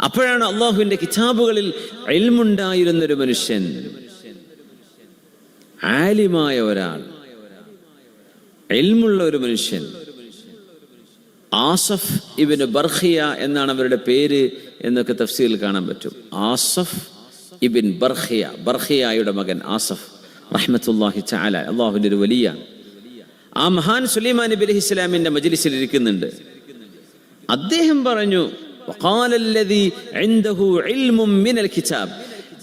അപ്പോഴാണ് അള്ളാഹുവിന്റെ കിതാബുകളിൽ ഇൽമുണ്ടായിരുന്നൊരു മനുഷ്യൻ, ആലിമായ ഒരാൾ, ഇൽമുള്ള ഒരു മനുഷ്യൻ, ആസഫ് ഇബ്നു ബർഖിയ എന്നാണ് അവരുടെ പേര് എന്നൊക്കെ തഫ്സീറിൽ കാണാൻ പറ്റും. ആസഫ് ഇബ്ൻ ബർഖിയ, ബർഖിയായുടെ മകൻ ആസഫ് റഹ്മത്തുള്ളാഹി തആല, അള്ളാഹുവിന്റെ ഒരു വലിയാണ്. ആ മഹാൻ സുലൈമാൻ നബി അലൈഹിസ്സലാമിന്റെ മജ്ലിസിൽ ഇരിക്കുന്നുണ്ട്. അദ്ദേഹം പറഞ്ഞു, വഖാലല്ലദീ ഇൻദഹു ഇൽമുൻ മിനൽ കിതാബ്.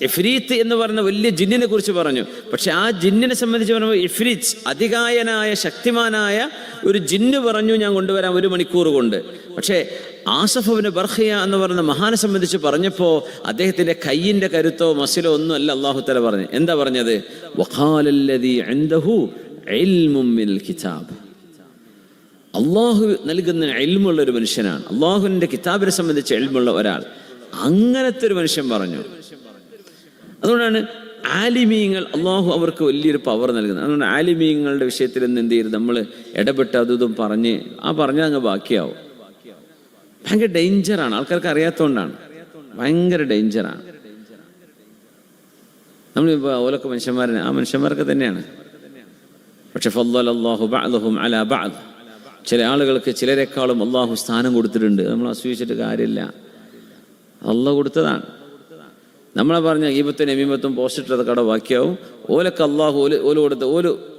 ഇഫ്രീത്ത് എന്ന് പറഞ്ഞ വലിയ ജിന്നിനെ കുറിച്ച് പറഞ്ഞു. പക്ഷെ ആ ജിന്നിനെ സംബന്ധിച്ച് പറയുമ്പോൾ ഇഫ്രീത്ത്, അതികായനായ ശക്തിമാനായ ഒരു ജിന്ന് പറഞ്ഞു ഞാൻ കൊണ്ടുവരാം 1 മണിക്കൂർ കൊണ്ട്. പക്ഷേ ആസഫ് ഇബ്നു ബർഖിയ എന്ന് പറയുന്ന മഹാനെ സംബന്ധിച്ച് പറഞ്ഞപ്പോൾ അദ്ദേഹത്തിന്റെ കയ്യിന്റെ കരുത്തോ മസിലോ ഒന്നും അല്ല അല്ലാഹു തആല പറഞ്ഞു. എന്താ പറഞ്ഞത്? വഖാലല്ലദീ ഇൻദഹു ഇൽമുൻ മിനൽ കിതാബ്. അള്ളാഹു നൽകുന്ന ഇൽമുള്ള ഒരു മനുഷ്യനാണ്, അള്ളാഹുവിന്റെ കിതാബിനെ സംബന്ധിച്ച് ഇൽമുള്ള ഒരാൾ. അങ്ങനത്തെ ഒരു മനുഷ്യൻ പറഞ്ഞു. അതുകൊണ്ടാണ് ആലിമീങ്ങൾ, അള്ളാഹു അവർക്ക് വലിയൊരു പവർ നൽകുന്നത്. അതുകൊണ്ട് ആലിമീങ്ങളുടെ വിഷയത്തിൽ നിന്ന് എന്ത് ചെയ്യരുത്, നമ്മൾ ഇടപെട്ട് അതും പറഞ്ഞ് അങ്ങ് ബാക്കിയാവും. ഭയങ്കര ഡേഞ്ചറാണ്. ആൾക്കാർക്ക് അറിയാത്തതുകൊണ്ടാണ്, ഭയങ്കര ഡേഞ്ചറാണ്. നമ്മളിപ്പോൾ ഓലൊക്കെ മനുഷ്യന്മാരെ, ആ മനുഷ്യന്മാരൊക്കെ തന്നെയാണ്. പക്ഷെ ഫദ്ദലല്ലാഹു ബഅദഹും അലാ ബഅദ്, ചില ആളുകൾക്ക് ചിലരെക്കാളും അള്ളാഹു സ്ഥാനം കൊടുത്തിട്ടുണ്ട്. നമ്മൾ അസൂയിച്ചിട്ട് കാര്യമില്ല, അള്ളാഹു കൊടുത്തതാണ്. നമ്മളെ പറഞ്ഞ ഗീബത്തും നമീമത്തും പോസ്റ്റിട്ടത് കട ബാക്കിയാവും. ഓലൊക്കെ അള്ളാഹു ഓല് കൊടുത്ത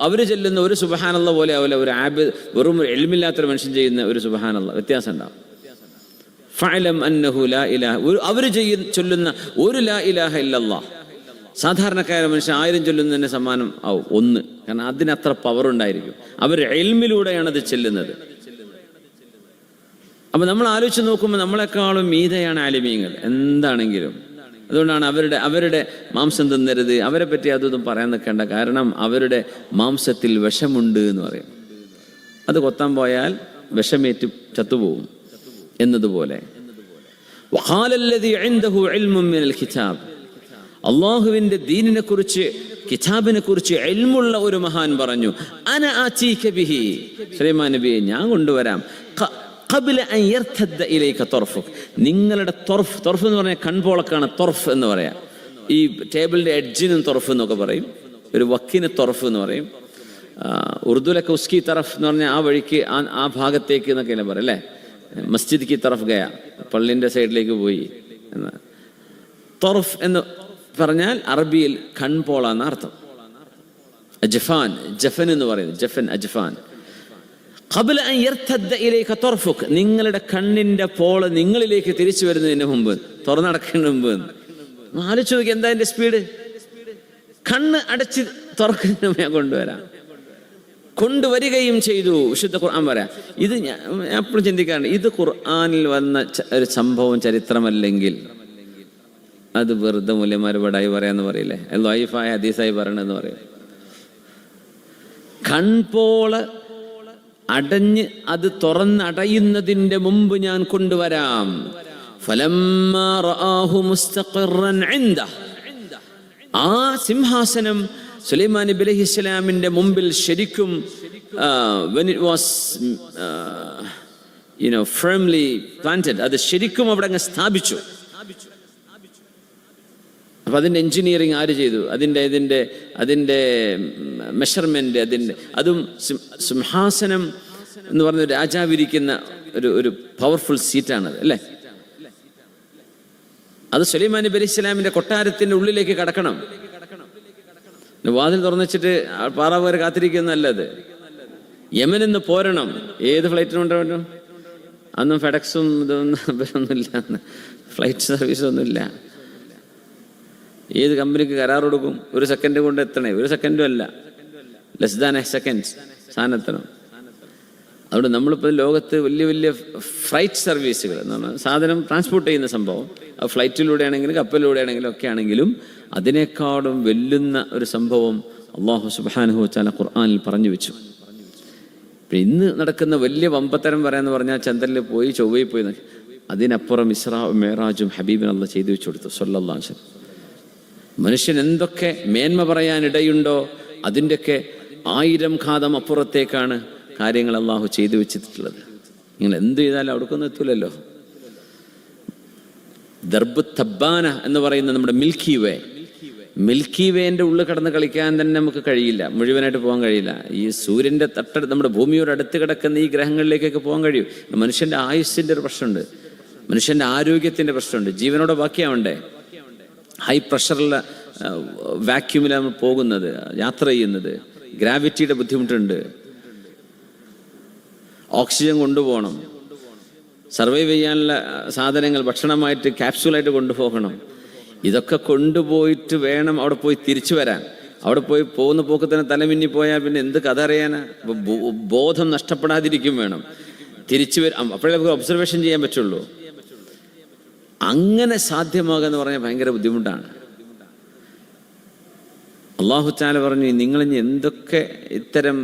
അവർ ചെല്ലുന്ന ഒരു സുബ്ഹാനല്ലാഹ് പോലെ ആവില്ല ഒരു ആബിദ്, വെറും ഇൽമില്ലാത്തൊരു മനുഷ്യൻ ചെയ്യുന്ന ഒരു സുബ്ഹാനല്ലാഹ്, വ്യത്യാസം ഉണ്ടാവും. ഫഅലം അന്നഹു ലാ ഇലാഹ, അവർ ചൊല്ലുന്ന ഒരു ലാ ഇലാഹ ഇല്ലല്ലാഹ്, സാധാരണക്കാര മനുഷ്യൻ 1000 ചൊല്ലുന്നതിന് സമാനം ആവും 1. കാരണം അതിനത്ര പവർ ഉണ്ടായിരിക്കും. അവർ ഇൽമിലൂടെയാണ് അത് ചെല്ലുന്നത്. അപ്പൊ നമ്മൾ ആലോചിച്ച് നോക്കുമ്പോൾ നമ്മളെക്കാളും മീതയാണ് ആലിമീങ്ങൾ എന്താണെങ്കിലും. അതുകൊണ്ടാണ് അവരുടെ മാംസം തിന്നരുത്, അവരെ പറ്റി അതൊന്നും പറയാൻ നിൽക്കേണ്ട. കാരണം അവരുടെ മാംസത്തിൽ വിഷമുണ്ട് എന്ന് പറയും. അത് കൊത്താൻ പോയാൽ വിഷമേറ്റ് ചത്തുപോകും എന്നതുപോലെ. വഖാലല്ലദീ ഇൻദഹു ഇൽമുൻ മിനൽ കിതാബ്, അള്ളാഹുവിന്റെ ദീനിനെ കുറിച്ച്, കിതാബിനെ കുറിച്ച് ഇൽമുള്ള ഒരു മഹാൻ പറഞ്ഞു, അന ആതീക ബിഹി, സുലൈമാൻ നബിയെ ഞാൻ കൊണ്ടുവരാം. ഖബ്ല അൻ യർതദ്ദ ഇലൈക തർഫുക്, നിങ്ങളുടെ തൊർഫ് എന്ന് പറഞ്ഞാൽ കൺപോളക്കാണ് തൊർഫ് എന്ന് പറയാം. ഈ ടേബിളിന്റെ എഡ്ജിനും തൊർഫ് എന്നൊക്കെ പറയും, ഒരു വക്കിന് തൊർഫ് എന്ന് പറയും. ഉറുദുലൊക്കെ ഉസ്കി തറഫ് എന്ന് പറഞ്ഞാൽ ആ വഴിക്ക്, ആ ഭാഗത്തേക്ക് എന്നൊക്കെയല്ലേ പറയും അല്ലേ. മസ്ജിദ് കി തറഫ് ഗയ, പള്ളിന്റെ സൈഡിലേക്ക് പോയി എന്ന്. തൊർഫ് എന്ന് പറഞ്ഞാൽ അറബിയിൽ കൺപോള എന്ന അർത്ഥം. അജ്ഫാൻ, ജഫൻ എന്ന് പറയുന്നത്, ജഫൻ അജ്ഫാൻ. ഖബ്ല അൻ യർതദ്ദ ഇലൈക തർഫുക്, നിങ്ങളുടെ കണ്ണിന്റെ പോള് നിങ്ങളിലേക്ക് തിരിച്ചു വരുന്നതിന് മുമ്പ്, തുറന്നടക്കുന്നതിന് മുമ്പ്. ആലോചിച്ച് നോക്കി എന്താ എന്റെ സ്പീഡ്. കണ്ണ് അടച്ച് തുറക്കുന്നതിന് ഞാൻ കൊണ്ടുവരികയും ചെയ്തു. വിശുദ്ധ ഖുർആൻ പറയാം. ഇത് ഞാൻ എപ്പോഴും ചിന്തിക്കാറുണ്ട്, ഇത് ഖുർആനിൽ വന്ന ഒരു സംഭവം, ചരിത്രമല്ലെങ്കിൽ അത് വെറുതെ മൂല്യന്മാരുപടായി പറയാന്ന് പറയില്ലേ, ലൈഫായ ഹദീസായി പറയണെന്ന് പറയും. കൺപോള് അടഞ്ഞ് അത് തുറന്നടയുന്നതിന്റെ മുമ്പ് ഞാൻ കൊണ്ടുവരാം. ഫലമ്മാ റആഹു മുസ്തഖിറൻ ഇൻദഹു, ആ സിംഹാസനം സുലൈമാൻ നബി അലൈഹിസ്സലാമിന്റെ മുമ്പിൽ ശരിക്കും when it was firmly planted, അത് ശരിക്കും അവിടെ അങ്ങ് സ്ഥാപിച്ചു. അപ്പൊ അതിന്റെ എഞ്ചിനീയറിങ് ആര് ചെയ്തു? അതിന്റെ മെഷർമെന്റ്, അതും സിംഹാസനം എന്ന് പറഞ്ഞ രാജാവിരിക്കുന്ന ഒരു പവർഫുൾ സീറ്റാണത് അല്ലേ. അത് സുലൈമാൻ നബി അലൈഹി സ്വലാമിന്റെ കൊട്ടാരത്തിന്റെ ഉള്ളിലേക്ക് കടക്കണം. വാതിൽ തുറന്നിച്ചിട്ട് പാറാവുകാർ കാത്തിരിക്കുന്നല്ലത്. യമനിൽ നിന്ന് പോരണം. ഏത് ഫ്ലൈറ്റിനുണ്ടോ? അന്നും ഫെഡക്സും ഇതൊന്നുമില്ല, ഫ്ലൈറ്റ് സർവീസ് ഒന്നുമില്ല. ഏത് കമ്പനിക്ക് കരാർ കൊടുക്കും? 1 സെക്കൻഡ് കൊണ്ട് എത്തണേ, 1 സെക്കൻഡും അല്ല, ലെസ് ദാൻ എ സെക്കൻഡ് സാധനം. അതുകൊണ്ട് നമ്മളിപ്പോൾ ലോകത്ത് വലിയ വലിയ ഫ്ലൈറ്റ് സർവീസുകൾ എന്ന് പറഞ്ഞാൽ സാധനം ട്രാൻസ്പോർട്ട് ചെയ്യുന്ന സംഭവം, അത് ഫ്ലൈറ്റിലൂടെ ആണെങ്കിലും കപ്പലിലൂടെ ആണെങ്കിലും ഒക്കെ ആണെങ്കിലും അതിനേക്കാളും വെല്ലുന്ന ഒരു സംഭവം അല്ലാഹു സുബ്ഹാനഹു വ തആല ഖുർആനിൽ പറഞ്ഞു വെച്ചു. ഇന്ന് നടക്കുന്ന വലിയ വമ്പത്തരം പറയാന്ന് പറഞ്ഞാൽ ചന്ദ്രനിൽ പോയി, ചൊവ്വയിൽ പോയി, അതിനപ്പുറം ഇസ്രാ മിഅ്റാജും ഹബീബിന് അല്ലാഹു ചെയ്തു വെച്ചു കൊടുത്തു സ്വല്ലല്ലാഹു അലൈഹി വസല്ലം. മനുഷ്യൻ എന്തൊക്കെ മേന്മ പറയാനിടയുണ്ടോ അതിൻ്റെയൊക്കെ 1000 ഘാതം അപ്പുറത്തേക്കാണ് കാര്യങ്ങൾ അള്ളാഹു ചെയ്തു വെച്ചിട്ടുള്ളത്. നിങ്ങൾ എന്ത് ചെയ്താലും അവിടേക്കൊന്നും എത്തൂലല്ലോ. ദർബ് തബ്ബാന എന്ന് പറയുന്ന നമ്മുടെ മിൽക്കി വേന്റെ ഉള്ളിൽ കടന്ന് കളിക്കാൻ തന്നെ നമുക്ക് കഴിയില്ല, മുഴുവനായിട്ട് പോകാൻ കഴിയില്ല. ഈ സൂര്യൻ്റെ നമ്മുടെ ഭൂമിയോട് അടുത്ത് കിടക്കുന്ന ഈ ഗ്രഹങ്ങളിലേക്കൊക്കെ പോകാൻ കഴിയും. മനുഷ്യൻ്റെ ആയുസ്സിൻ്റെ ഒരു പ്രശ്നമുണ്ട്, മനുഷ്യൻ്റെ ആരോഗ്യത്തിൻ്റെ പ്രശ്നമുണ്ട്, ജീവനോടെ ബാക്കിയാവണ്ടേ. ഹൈ പ്രഷറുള്ള വാക്യൂമിലാണ് നമ്മൾ പോകുന്നത്, യാത്ര ചെയ്യുന്നത്. ഗ്രാവിറ്റിയുടെ ബുദ്ധിമുട്ടുണ്ട്, ഓക്സിജൻ കൊണ്ടുപോകണം, സർവൈവ് ചെയ്യാനുള്ള സാധനങ്ങൾ ഭക്ഷണമായിട്ട് ക്യാപ്സ്യൂളായിട്ട് കൊണ്ടുപോകണം. ഇതൊക്കെ കൊണ്ടുപോയിട്ട് വേണം അവിടെ പോയി തിരിച്ചു വരാൻ. അവിടെ പോയി പോകുന്ന പോക്ക് തന്നെ തലമിന്നി പോയാൽ പിന്നെ എന്ത് കഥ അറിയാനാ? ബോധം നഷ്ടപ്പെടാതിരിക്കും വേണം തിരിച്ചു വരാം, അപ്പോഴേ നമുക്ക് ഒബ്സർവേഷൻ ചെയ്യാൻ പറ്റുള്ളൂ. അങ്ങനെ സാധ്യമാകുക എന്ന് പറഞ്ഞാൽ ഭയങ്കര ബുദ്ധിമുട്ടാണ്. അല്ലാഹു തആല പറഞ്ഞു, നിങ്ങളിനി എന്തൊക്കെ ഇത്തരം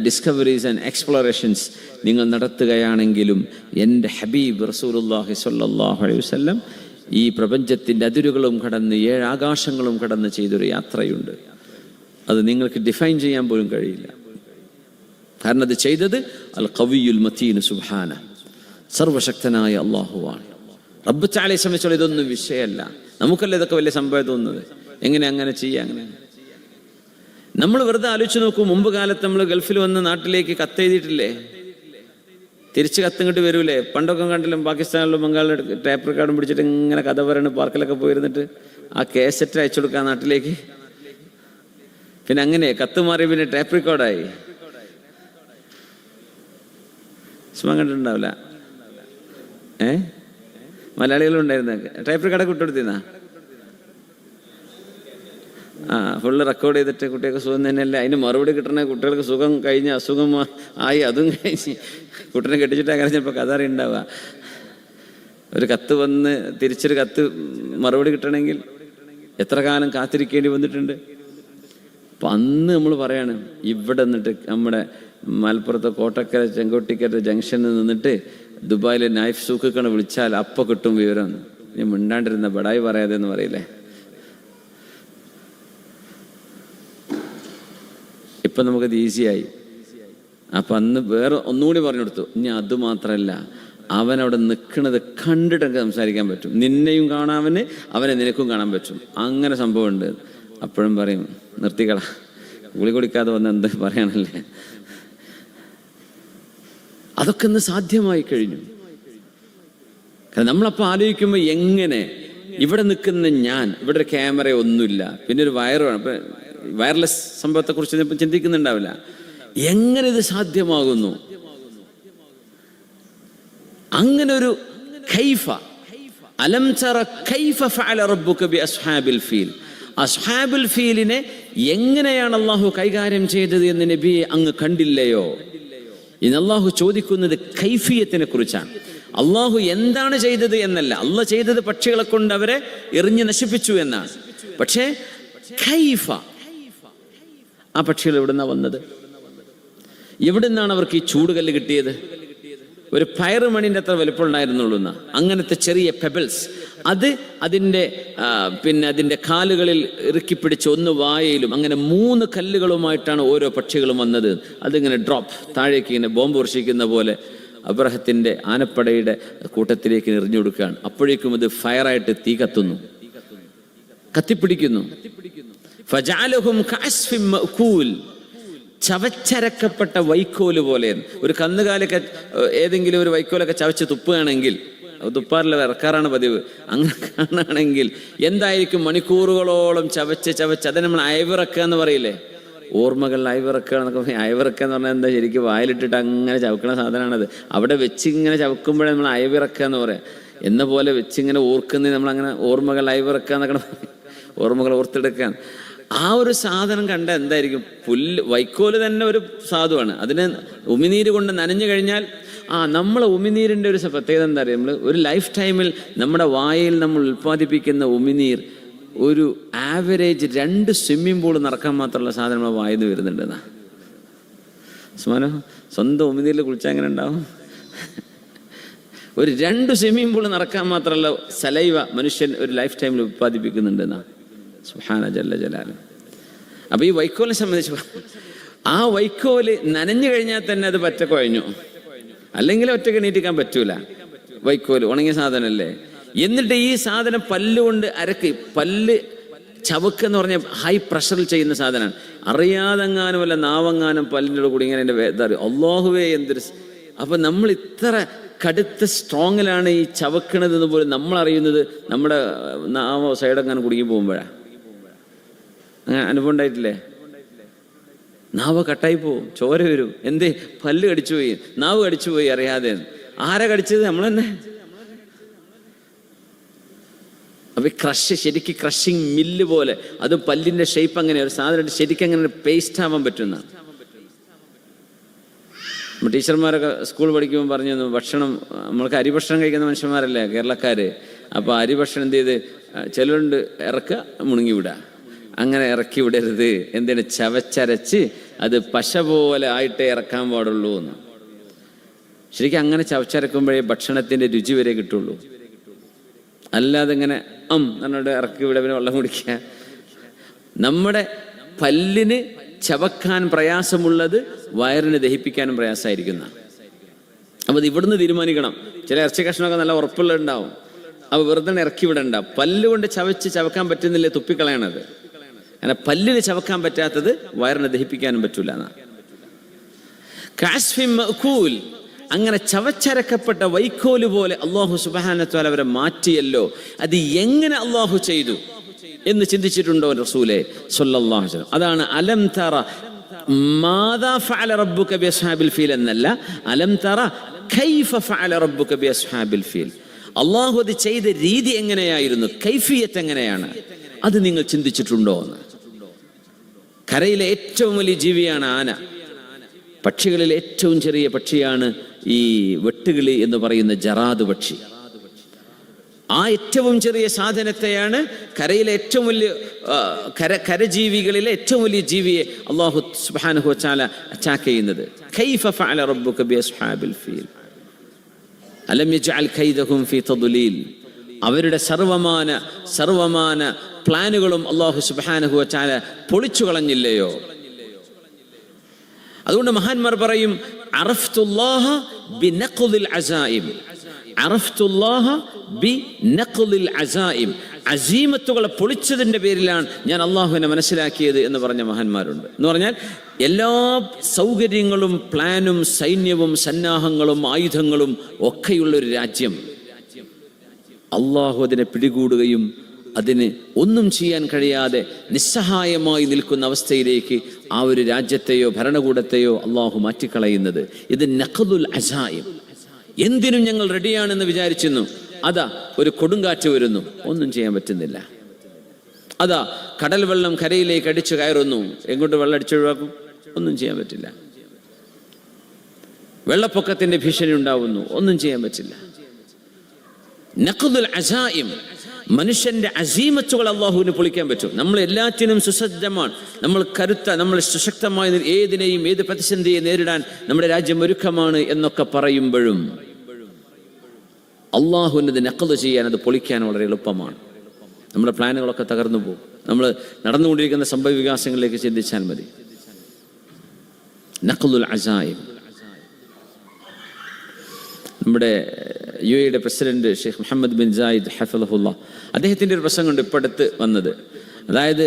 ഡിസ്കവറീസ് ആൻഡ് എക്സ്പ്ലോറേഷൻസ് നിങ്ങൾ നടത്തുകയാണെങ്കിലും എൻ്റെ ഹബീബ് റസൂലുള്ളാഹി സ്വല്ലല്ലാഹു അലൈഹി വസല്ലം ഈ പ്രപഞ്ചത്തിൻ്റെ അതിരുകളും കടന്ന് 7 ആകാശങ്ങളും കടന്ന് ചെയ്തൊരു യാത്രയുണ്ട്. അത് നിങ്ങൾക്ക് ഡിഫൈൻ ചെയ്യാൻ പോലും കഴിയില്ല. കാരണം അത് ചെയ്തത് അൽ ഖവിയുൽ മതീൻ സുബ്ഹാന, സർവശക്തനായ അള്ളാഹുവാണ്. റബ്ബ് തആലയെ സംബന്ധിച്ചോളം ഇതൊന്നും വിഷയമല്ല. നമുക്കല്ലേ ഇതൊക്കെ വലിയ സംഭവം തോന്നുന്നത്. എങ്ങനെ അങ്ങനെ ചെയ്യാം? അങ്ങനെ നമ്മൾ വെറുതെ ആലോചിച്ച് നോക്കൂ. മുമ്പ് കാലത്ത് നമ്മൾ ഗൾഫിൽ വന്ന് നാട്ടിലേക്ക് കത്തെഴുതിയിട്ടില്ലേ? തിരിച്ച് കത്തിങ്ങോട്ട് വരൂലേ? പണ്ടൊക്കെ കണ്ടില്ലും പാകിസ്ഥാനിലും ബംഗാളിലും ടേപ്പ് റെക്കോർഡും പിടിച്ചിട്ട് ഇങ്ങനെ കഥ പറയണ പാർക്കിലൊക്കെ പോയിരുന്നിട്ട് ആ കേസറ്റ് അയച്ചു കൊടുക്കാൻ നാട്ടിലേക്ക്. പിന്നെ അങ്ങനെ കത്ത് മാറി പിന്നെ ടേപ്പ് റെക്കോർഡായി. സുമ കണ്ടിട്ടുണ്ടാവില്ല. മലയാളികളുണ്ടായിരുന്ന ടേപ്പ് റെക്കോർഡൊക്കെ വിട്ടുകൊടുത്തിരുന്നാ ഫുള്ള് റെക്കോർഡ് ചെയ്തിട്ട് കുട്ടികൾക്ക് സുഖം തന്നെയല്ല. അതിന് മറുപടി കിട്ടണ കുട്ടികൾക്ക് സുഖം കഴിഞ്ഞ് അസുഖം ആയി, അതും കഴിഞ്ഞ് കുട്ടീനെ കെട്ടിച്ചിട്ട് അങ്ങനെ ചിലപ്പോൾ കഥ അറിയുണ്ടാവുക. ഒരു കത്ത് വന്ന് തിരിച്ചൊരു കത്ത് മറുപടി കിട്ടണമെങ്കിൽ എത്ര കാലം കാത്തിരിക്കേണ്ടി വന്നിട്ടുണ്ട്. അപ്പം അന്ന് നമ്മൾ പറയാണ്, ഇവിടെ നിന്നിട്ട് നമ്മുടെ മലപ്പുറത്തെ കോട്ടക്കര ചെങ്കോട്ടിക്കര ജംഗ്ഷനിൽ നിന്നിട്ട് ദുബായിലെ നൈഫ് സൂക്കാണ് വിളിച്ചാൽ അപ്പം കിട്ടും വിവരം. നീ മിണ്ടാണ്ടിരുന്ന ബടായി പറയാതെ എന്ന് പറയില്ലേ. ഇപ്പം നമുക്കത് ഈസിയായി. അപ്പം അന്ന് വേറെ ഒന്നുകൂടി പറഞ്ഞു കൊടുത്തു. ഇനി അതുമാത്രമല്ല, അവനവിടെ നിൽക്കുന്നത് കണ്ടിട്ടൊക്കെ സംസാരിക്കാൻ പറ്റും. നിന്നെയും കാണാവന്, അവനെ നിനക്കും കാണാൻ പറ്റും. അങ്ങനെ സംഭവമുണ്ട്. അപ്പോഴും പറയും, നിർത്തിക്കള, ഗുളി കുടിക്കാതെ വന്ന് എന്ത് പറയാനല്ലേ. അതൊക്കെ ഇന്ന് സാധ്യമായി കഴിഞ്ഞു. കാരണം നമ്മളപ്പോൾ ആലോചിക്കുമ്പോൾ എങ്ങനെ ഇവിടെ നിൽക്കുന്ന ഞാൻ, ഇവിടെ ഒരു ക്യാമറ ഒന്നുമില്ല, പിന്നെ ഒരു വയറാണ്, ഇപ്പം വയർലെസ് സംഭവത്തെക്കുറിച്ച് ഇപ്പം ചിന്തിക്കുന്നുണ്ടാവില്ല. എങ്ങനെ ഇത് സാധ്യമാകുന്നു? അങ്ങനെ ഒരു കൈഫ അലം തറ കൈഫ ഫഅല റബ്ബുക ബി അസ്ഹാബിൽ ഫീൽ, അസ്ഹാബുൽ ഫീലിനെ എങ്ങനെയാണ് അള്ളാഹു കൈകാര്യം ചെയ്തത് എന്ന് നബിയെ അങ്ങ് കണ്ടില്ലയോ? ഇന്ന് അള്ളാഹു ചോദിക്കുന്നത് കൈഫിയത്തിനെ കുറിച്ചാണ്. അള്ളാഹു എന്താണ് ചെയ്തത് എന്നല്ല. അള്ളാഹ് ചെയ്തത് പക്ഷികളെ കൊണ്ട് അവരെ എറിഞ്ഞ് നശിപ്പിച്ചു എന്നാണ്. പക്ഷേ കൈഫ, ആ പക്ഷികൾ എവിടുന്നാണ് വന്നത്? എവിടുന്നാണ് അവർക്ക് ഈ ചൂടുകല്ല് കിട്ടിയത്? ഒരു പയറുമണിൻ്റെ അത്ര വലുപ്പം ഉണ്ടായിരുന്നുള്ളൂ എന്നാ. അങ്ങനത്തെ ചെറിയ പെബിൾസ്, അത് അതിൻ്റെ കാലുകളിൽ ഇറുക്കിപ്പിടിച്ച് ഒന്ന് വായയിലും, അങ്ങനെ 3 കല്ലുകളുമായിട്ടാണ് ഓരോ പക്ഷികളും വന്നത്. അതിങ്ങനെ ഡ്രോപ്പ് താഴേക്ക് ഇങ്ങനെ ബോംബ് വർഷിക്കുന്ന പോലെ അബ്രഹത്തിൻ്റെ ആനപ്പടയുടെ കൂട്ടത്തിലേക്ക് എറിഞ്ഞു കൊടുക്കുകയാണ്. അപ്പോഴേക്കും അത് ഫയറായിട്ട് തീ കത്തുന്നു, കത്തിപ്പിടിക്കുന്നു. ഫജഅലഹും കഅസ്ഫിൻ മഅകൂൽ, ചവച്ചരക്കപ്പെട്ട വൈക്കോല് പോലെ. ഒരു കന്നുകാലൊക്കെ ഏതെങ്കിലും ഒരു വൈക്കോലൊക്കെ ചവച്ച് തുപ്പുകയാണെങ്കിൽ, തുപ്പാറിൽ ഇറക്കാറാണ് പതിവ്, അങ്ങനെ കാണുകയാണെങ്കിൽ എന്തായിരിക്കും? മണിക്കൂറുകളോളം ചവച്ച് അതിനെ നമ്മൾ അയവിറക്കുക എന്ന് പറയില്ലേ, ഓർമ്മകൾ അയവിറക്കുക എന്നൊക്കെ പറയും. അയവിറക്കുക എന്ന് പറഞ്ഞാൽ എന്താ? ശരിക്കും വായിലിട്ടിട്ട് അങ്ങനെ ചവക്കുന്ന സാധനമാണത്. അവിടെ വെച്ച് ഇങ്ങനെ ചവക്കുമ്പോഴേ നമ്മൾ അയവിറക്കുക എന്ന് പറയാം. എന്ന പോലെ വെച്ചിങ്ങനെ ഓർക്കുന്നത് നമ്മളങ്ങനെ ഓർമ്മകൾ അയവിറക്കുക എന്നൊക്കെ പറയും, ഓർമ്മകൾ ഓർത്തെടുക്കാൻ. ആ ഒരു സാധനം കണ്ട എന്തായിരിക്കും? വൈക്കോല് തന്നെ ഒരു സാധുവാണ്. അതിനെ ഉമിനീര് കൊണ്ട് നനഞ്ഞു കഴിഞ്ഞാൽ നമ്മളെ ഉമിനീരിൻ്റെ ഒരു പ്രത്യേകത എന്താ പറയുക? നമ്മൾ ഒരു ലൈഫ് ടൈമിൽ നമ്മുടെ വായയിൽ നമ്മൾ ഉൽപ്പാദിപ്പിക്കുന്ന ഉമിനീർ ഒരു ആവറേജ് 2 സ്വിമ്മിംഗ് പൂൾ നടക്കാൻ മാത്രമുള്ള സാധനം നമ്മുടെ വായിൽ നിന്ന് വരുന്നുണ്ടെന്നാ. സുമാനോ, സ്വന്തം ഉമിനീരിൽ കുളിച്ചാൽ എങ്ങനെ ഉണ്ടാവും? ഒരു 2 സ്വിമ്മിംഗ് പൂൾ നടക്കാൻ മാത്രമുള്ള സലൈവ മനുഷ്യൻ ഒരു ലൈഫ് ടൈമിൽ ഉൽപ്പാദിപ്പിക്കുന്നുണ്ടെന്നാ. സുബ്ഹാന ജല്ല ജലാലു. അപ്പൊ ഈ വൈക്കോലിനെ സംബന്ധിച്ച്, ആ വൈക്കോല് നനഞ്ഞു കഴിഞ്ഞാൽ തന്നെ അത് പറ്റ കുഴഞ്ഞു. അല്ലെങ്കിൽ ഒറ്റയ്ക്ക് നീട്ടിക്കാൻ പറ്റൂല. വൈക്കോല് ഉണങ്ങിയ സാധനമല്ലേ. എന്നിട്ട് ഈ സാധനം പല്ലുകൊണ്ട് അരക്ക്, പല്ല് ചവക്ക് എന്ന് പറഞ്ഞാൽ ഹൈ പ്രഷറിൽ ചെയ്യുന്ന സാധനമാണ്. അറിയാതെങ്ങാനും അല്ല നാവങ്ങാനും പല്ലിൻ്റെ കൂടി ഇങ്ങനെ എൻ്റെ ഇതറിയും. അല്ലാഹുവേ എന്തൊരു. അപ്പം നമ്മൾ ഇത്ര കടുത്ത സ്ട്രോങ്ങിലാണ് ഈ ചവക്കണത് എന്ന് പോലും നമ്മൾ അറിയുന്നത് നമ്മുടെ നാവോ സൈഡെങ്ങാനും കുടുങ്ങി പോകുമ്പോഴാണ്. അങ്ങനെ അനുഭവം ഉണ്ടായിട്ടില്ലേ? നാവ് കട്ടായി പോവും, ചോര വരും. എന്തേ? പല്ല് കടിച്ചു പോയി, നാവ് കടിച്ചു പോയി അറിയാതെ. ആരാ കടിച്ചത്? നമ്മൾ തന്നെ. അപ്പൊ ശരിക്കും ക്രഷിങ് മില്ല് പോലെ, അത് പല്ലിന്റെ ഷേപ്പ് അങ്ങനെ ഒരു സാധനം ശരിക്കും അങ്ങനെ പേസ്റ്റ് ആവാൻ പറ്റുന്ന. ടീച്ചർമാരൊക്കെ സ്കൂൾ പഠിക്കുമ്പോൾ പറഞ്ഞു തന്നു, ഭക്ഷണം നമ്മൾക്ക് അരിഭക്ഷണം കഴിക്കുന്ന മനുഷ്യന്മാരല്ലേ കേരളക്കാര്. അപ്പോൾ അരിഭക്ഷണം എന്ത് ചെയ്ത് ചിലരുണ്ട് ഇറക്കുക മുണുങ്ങി വിടുക. അങ്ങനെ ഇറക്കി വിടരുത്. എന്തിനാ? ചവച്ചരച്ച് അത് പശ പോലെ ആയിട്ടേ ഇറക്കാൻ പാടുള്ളൂ എന്ന്. ശരിക്കും അങ്ങനെ ചവച്ചരക്കുമ്പോഴേ ഭക്ഷണത്തിന്റെ രുചി വരെ കിട്ടുള്ളൂ. അല്ലാതെ ഇങ്ങനെ എന്നോട് ഇറക്കി വിട, പിന്നെ വെള്ളം കുടിക്കുക. നമ്മുടെ പല്ലിന് ചവക്കാൻ പ്രയാസമുള്ളത് വയറിന് ദഹിപ്പിക്കാനും പ്രയാസമായിരിക്കുന്ന. അപ്പോൾ അത് ഇവിടുന്ന് തീരുമാനിക്കണം. ചില ഇറച്ചി കഷ്ണമൊക്കെ നല്ല ഉറപ്പുള്ള ഉണ്ടാവും, അപ്പോൾ വെറുതെ ഇറക്കി വിടണ്ട. പല്ലുകൊണ്ട് ചവക്കാൻ പറ്റുന്നില്ലേ തുപ്പിക്കളയണത്. അങ്ങനെ പല്ലിന് ചവക്കാൻ പറ്റാത്തത് വയറിനെ ദഹിപ്പിക്കാനും പറ്റൂല എന്നാ. അങ്ങനെ ചവച്ചരക്കപ്പെട്ട വൈക്കോല് പോലെ അല്ലാഹു സുബ്ഹാനഹു വ തആല അവരെ മാറ്റിയല്ലോ. അത് എങ്ങനെ അല്ലാഹു ചെയ്തു എന്ന് ചിന്തിച്ചിട്ടുണ്ടോ റസൂലേ സ്വല്ലല്ലാഹു അലൈഹി വസല്ലം? അതാണ് അലം തറ മാദാ ഫഅല റബ്ബുക ബിഅസ്ഹാബിൽ ഫീൽ എന്നല്ല, അലം തറ കൈഫ ഫഅല റബ്ബുക ബിഅസ്ഹാബിൽ ഫീൽ. അല്ലാഹു അത് ചെയ്ത രീതി എങ്ങനെയായിരുന്നു, കൈഫിയത്ത് എങ്ങനെയാണ്, അത് നിങ്ങൾ ചിന്തിച്ചിട്ടുണ്ടോ എന്ന്. കരയിലെ ഏറ്റവും വലിയ ജീവിയാണ് ആന. പക്ഷികളിൽ ഏറ്റവും ചെറിയ പക്ഷിയാണ് ഈ വെട്ടുകിളി എന്ന് പറയുന്ന ജറാദ് പക്ഷി. ആ ഏറ്റവും ചെറിയ സാധനത്തെയാണ് കരയിലെ ഏറ്റവും വലിയ കരജീവികളിലെ ഏറ്റവും വലിയ ജീവിയെ അല്ലാഹു സുബ്ഹാനഹു വ തആല അറ്റാക്ക് ചെയ്യുന്നത്. കൈഫ ഫഅല റബ്ബുക ബിഅസ്ഹാബിൽ ഫീൽ അലം യജ്അൽ കൈദഹും ഫീ തദ്ലീൽ. അവരുടെ സർവമാന പ്ലാനുകളും അല്ലാഹു സുബ്ഹാനഹു വ തആല പൊളിച്ചു കളഞ്ഞില്ലയോ? അതുകൊണ്ട് മഹാന്മാർ പറയും, അറഫ്തുല്ലാഹ ബിനഖ്ദിൽ അസായിം, അറഫ്തുല്ലാഹ ബിനഖ്ദിൽ അസായിം. അസീമത്തുകളെ പൊളിച്ചതിൻ്റെ പേരിലാണ് ഞാൻ അള്ളാഹുവിനെ മനസ്സിലാക്കിയത് എന്ന് പറഞ്ഞ മഹാന്മാരുണ്ട്. എന്ന് പറഞ്ഞാൽ എല്ലാ സൗകര്യങ്ങളും പ്ലാനും സൈന്യവും സന്നാഹങ്ങളും ആയുധങ്ങളും ഒക്കെയുള്ളൊരു രാജ്യം, അള്ളാഹു അതിനെ പിടികൂടുകയും അതിന് ഒന്നും ചെയ്യാൻ കഴിയാതെ നിസ്സഹായമായി നിൽക്കുന്ന അവസ്ഥയിലേക്ക് ആ ഒരു രാജ്യത്തെയോ ഭരണകൂടത്തെയോ അള്ളാഹു മാറ്റിക്കളയുന്നത്. ഇത് നഖ്ദുൽ അസായിം. എന്തിനും ഞങ്ങൾ റെഡിയാണെന്ന് വിചാരിച്ചിരുന്നു, അതാ ഒരു കൊടുങ്കാറ്റ് വരുന്നു, ഒന്നും ചെയ്യാൻ പറ്റുന്നില്ല. അതാ കടൽ വെള്ളം കരയിലേക്ക് അടിച്ചു കയറുന്നു, എങ്ങോട്ട് വെള്ളം അടിച്ചൊഴിവാക്കും? ഒന്നും ചെയ്യാൻ പറ്റില്ല. വെള്ളപ്പൊക്കത്തിന്റെ ഭീഷണി ഉണ്ടാവുന്നു, ഒന്നും ചെയ്യാൻ പറ്റില്ല. നഖ്ദുൽ അസായിം, മനുഷ്യന്റെ അസീമത്തുകൾ അള്ളാഹുവിന് പൊളിക്കാൻ പറ്റും. നമ്മൾ എല്ലാറ്റിനും സുസജ്ജമാണ്, നമ്മൾ നമ്മൾ സുശക്തമായ ഏതിനെയും ഏത് പ്രതിസന്ധിയെ നേരിടാൻ നമ്മുടെ രാജ്യം ഒരുക്കമാണ് എന്നൊക്കെ പറയുമ്പോഴും അള്ളാഹുവിനത് നഖ്ദ് ചെയ്യാൻ, അത് പൊളിക്കാൻ വളരെ എളുപ്പമാണ്. നമ്മുടെ പ്ലാനുകളൊക്കെ തകർന്നു പോകും. നമ്മൾ നടന്നുകൊണ്ടിരിക്കുന്ന സംഭവ വികാസങ്ങളിലേക്ക് ചിന്തിച്ചാൽ മതി. നഖ്ദുൽ അസായിം. നമ്മുടെ UAE president Sheikh Mohammed bin Zayed ഹഫിളഹുല്ലാ, അദ്ദേഹത്തിൻ്റെ ഒരു പ്രസംഗമുണ്ട് ഇപ്പോൾ അടുത്ത് വന്നത്. അതായത്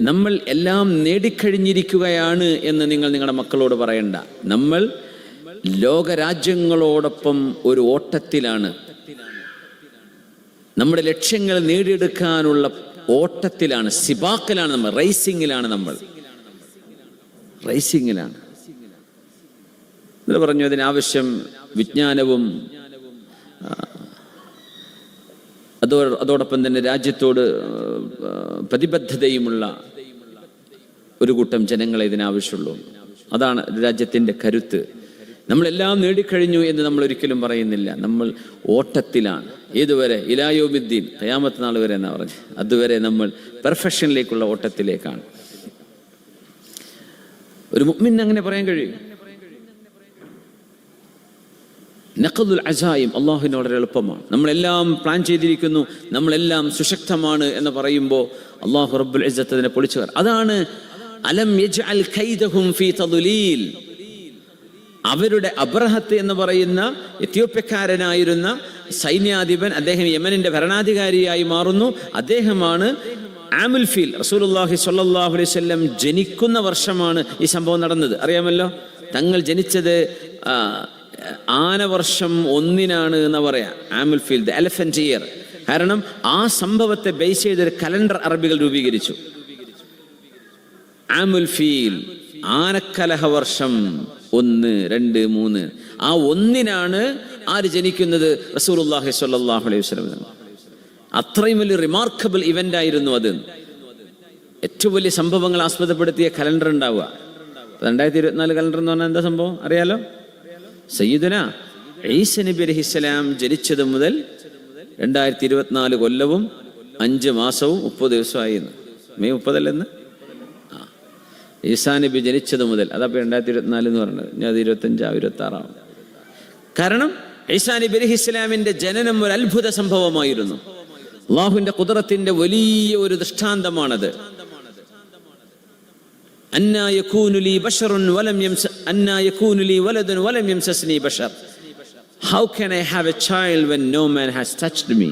നമ്മൾ എല്ലാം നേടിക്കഴിഞ്ഞിരിക്കുകയാണ് എന്ന് നിങ്ങൾ നിങ്ങളുടെ മക്കളോട് പറയണ്ട. നമ്മൾ ലോകരാജ്യങ്ങളോടൊപ്പം ഒരു ഓട്ടത്തിലാണ്. നമ്മുടെ ലക്ഷ്യങ്ങൾ നേടിയെടുക്കാനുള്ള ഓട്ടത്തിലാണ്, സിബാക്കിലാണ് നമ്മൾ, റേസിങ്ങിലാണ്. ഇത് പറഞ്ഞു, അതിനാവശ്യം വിജ്ഞാനവും അതോടൊപ്പം തന്നെ രാജ്യത്തോട് പ്രതിബദ്ധതയുമുള്ള ഒരു കൂട്ടം ജനങ്ങളെ ഇതിനാവശ്യമുള്ളൂ. അതാണ് രാജ്യത്തിൻ്റെ കരുത്ത്. നമ്മളെല്ലാം നേടിക്കഴിഞ്ഞു എന്ന് നമ്മൾ ഒരിക്കലും പറയുന്നില്ല. നമ്മൾ ഓട്ടത്തിലാണ്. ഏതുവരെ? ഇലാ യൗമിദ്ദീൻ, ഖിയാമത്ത് നാൾ വരെ എന്നാണ് പറഞ്ഞത്. അതുവരെ നമ്മൾ പെർഫെക്ഷനിലേക്കുള്ള ഓട്ടത്തിലേക്കാണ്. ഒരു മുഅ്മിൻ അങ്ങനെ പറയാൻ കഴിയും. നഖ്ദുൽ അസായിം അള്ളാഹുവിന് വളരെ എളുപ്പമാണ്. നമ്മളെല്ലാം പ്ലാൻ ചെയ്തിരിക്കുന്നു, നമ്മളെല്ലാം സുശക്തമാണ് എന്ന് പറയുമ്പോൾ അള്ളാഹു റബ്ബുൽ ഇസ്സത്ത് അതിനെ പൊളിച്ചു. അതാണ് അലം യജ്അൽ കൈദഹും ഫീ തദ്ലീൽ. അവരുടെ അബ്രഹത്ത് എന്ന് പറയുന്ന എത്യോപ്യക്കാരനായിരുന്ന സൈന്യാധിപൻ, അദ്ദേഹം യമനിന്റെ ഭരണാധികാരിയായി മാറുന്നു. അദ്ദേഹമാണ് ആമുൽ ഫീൽ. റസൂലുള്ളാഹി സ്വല്ലല്ലാഹു അലൈഹി വസല്ലം ജനിക്കുന്ന വർഷമാണ് ഈ സംഭവം നടന്നത്. അറിയാമല്ലോ, തങ്ങൾ ജനിച്ചത് ആനവർഷം 1 എന്ന് പറയാം. ആമുൽ ഫീൽ, ദ എലഫന്റ് ഇയർ. കാരണം ആ സംഭവത്തെ ബേസ് ചെയ്തൊരു കലണ്ടർ അറബികൾ രൂപീകരിച്ചു. ആമുൽ ഫീൽ, ആനക്കലഹ വർഷം 1, 2, 3. ആ 1 ആര് ജനിക്കുന്നത്? റസൂലുള്ളാഹി സ്വല്ലല്ലാഹു അലൈഹി വസല്ലം. അത്രയും വലിയ റിമാർക്കബിൾ ഇവന്റ് ആയിരുന്നു അത്. ഏറ്റവും വലിയ സംഭവങ്ങൾ ആസ്പദപ്പെടുത്തിയ കലണ്ടർ ഉണ്ടാവുക. 2024 കലണ്ടർ എന്ന് പറഞ്ഞാൽ എന്താ സംഭവം അറിയാലോ? സയ്യിദുന ഈസ നബി അലൈഹിസ്സലാം ജനിച്ചത് മുതൽ 2024 കൊല്ലവും 5 മാസവും 30 ദിവസമായി. മെയ് 30 അല്ലെന്ന് ഈസാ നബി ജനിച്ചത് മുതൽ. അതപ്പോൾ 2024 എന്ന് പറഞ്ഞത്. ഞാൻ അത് 25 26 ആവും. കാരണം ഈസാ നബി അലൈഹിസ്സലാമിന്റെ ജനനം ഒരു അത്ഭുത സംഭവമായിരുന്നു. അല്ലാഹുവിന്റെ ഖുദ്റത്തിന്റെ വലിയ ഒരു ദൃഷ്ടാന്തമാണത്. അന്നാ യകൂനു ലീ ബശറുൻ വലം അന്നാ യകൂനു ലീ വലദുൻ വലം യംസസ്നി ബശർ. How can I have a child when no man has touched me?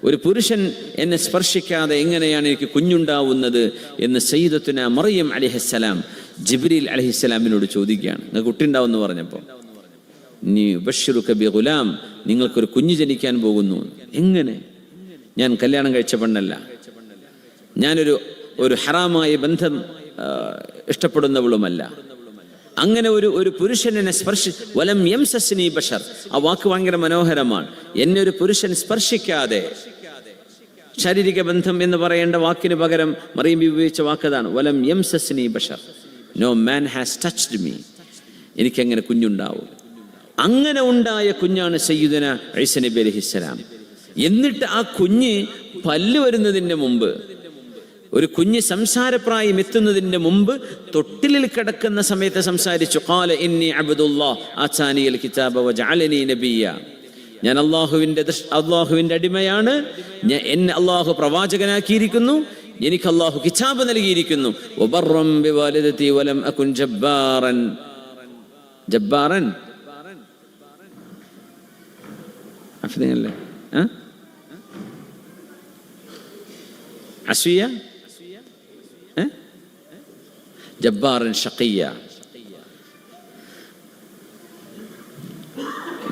ഒരു പുരുഷൻ എന്നെ സ്പർശിക്കാതെ എങ്ങനെയാണ് എനിക്ക് കുഞ്ഞുണ്ടാവുന്നത് എന്ന് സയ്യിദത്തുന മറിയം അലൈഹിസ്സലാം ജിബ്രീൽ അലൈഹിസ്സലാമിനോട് ചോദിക്കുകയാണ്. നിങ്ങൾക്ക് കുട്ടിയുണ്ടാവുമെന്ന് പറഞ്ഞപ്പോൾ, നീ ബശ്ശിറുക ബി ഗുലാം, നിങ്ങൾക്കൊരു കുഞ്ഞ് ജനിക്കാൻ പോകുന്നു. എങ്ങനെ? ഞാൻ കല്യാണം കഴിച്ച പെണ്ണല്ല, ഞാനൊരു ഹറാമായ ബന്ധം ഇഷ്ടപ്പെടുന്നവളുമല്ല. അങ്ങനെ ഒരു പുരുഷൻ എന്നെ വലം യംസസ്നി ബശർ. ആ വാക്ക് ഭയങ്കര മനോഹരമാണ്. എന്നെ ഒരു പുരുഷൻ സ്പർശിക്കാതെ, ശാരീരിക ബന്ധം എന്ന് പറയേണ്ട വാക്കിന് പകരം മറിയം ബീവി ഉപയോഗിച്ച വാക്കതാണ് വലം യംസസ്നി ബശർ. No man has touched me. എനിക്കെങ്ങനെ കുഞ്ഞുണ്ടാവും? അങ്ങനെ ഉണ്ടായ കുഞ്ഞാണ് സയ്യിദുന ഈസ നബി അലൈഹിസ്സലാം. എന്നിട്ട് ആ കുഞ്ഞ് പല്ല് വരുന്നതിന് മുമ്പ്, ഒരു കുഞ്ഞ് സംസാരപ്രായം എത്തുന്നതിന് മുമ്പ് തൊട്ടിലിൽ കിടക്കുന്ന സമയത്ത് സംസാരിച്ചു. ഖാല ഇന്നി അബ്ദുല്ലാഹ് ആതാനിയൽ കിതാബ വജഅലനി നബിയ്യ. ഞാൻ അള്ളാഹുവിന്റെ അടിമയാണ്, എന്നെ അള്ളാഹു പ്രവാചകനാക്കിയിരിക്കുന്നു, എനിക്ക് അള്ളാഹു കിതാബ് നൽകിയിരിക്കുന്നു. വബർറൻ ബിവാലിദതി വലം അകുൻ ജബ്ബാറൻ. അഫ്ദല്ലേ അസ്വിയ ജബ്ബാറൻ ഷഖിയ.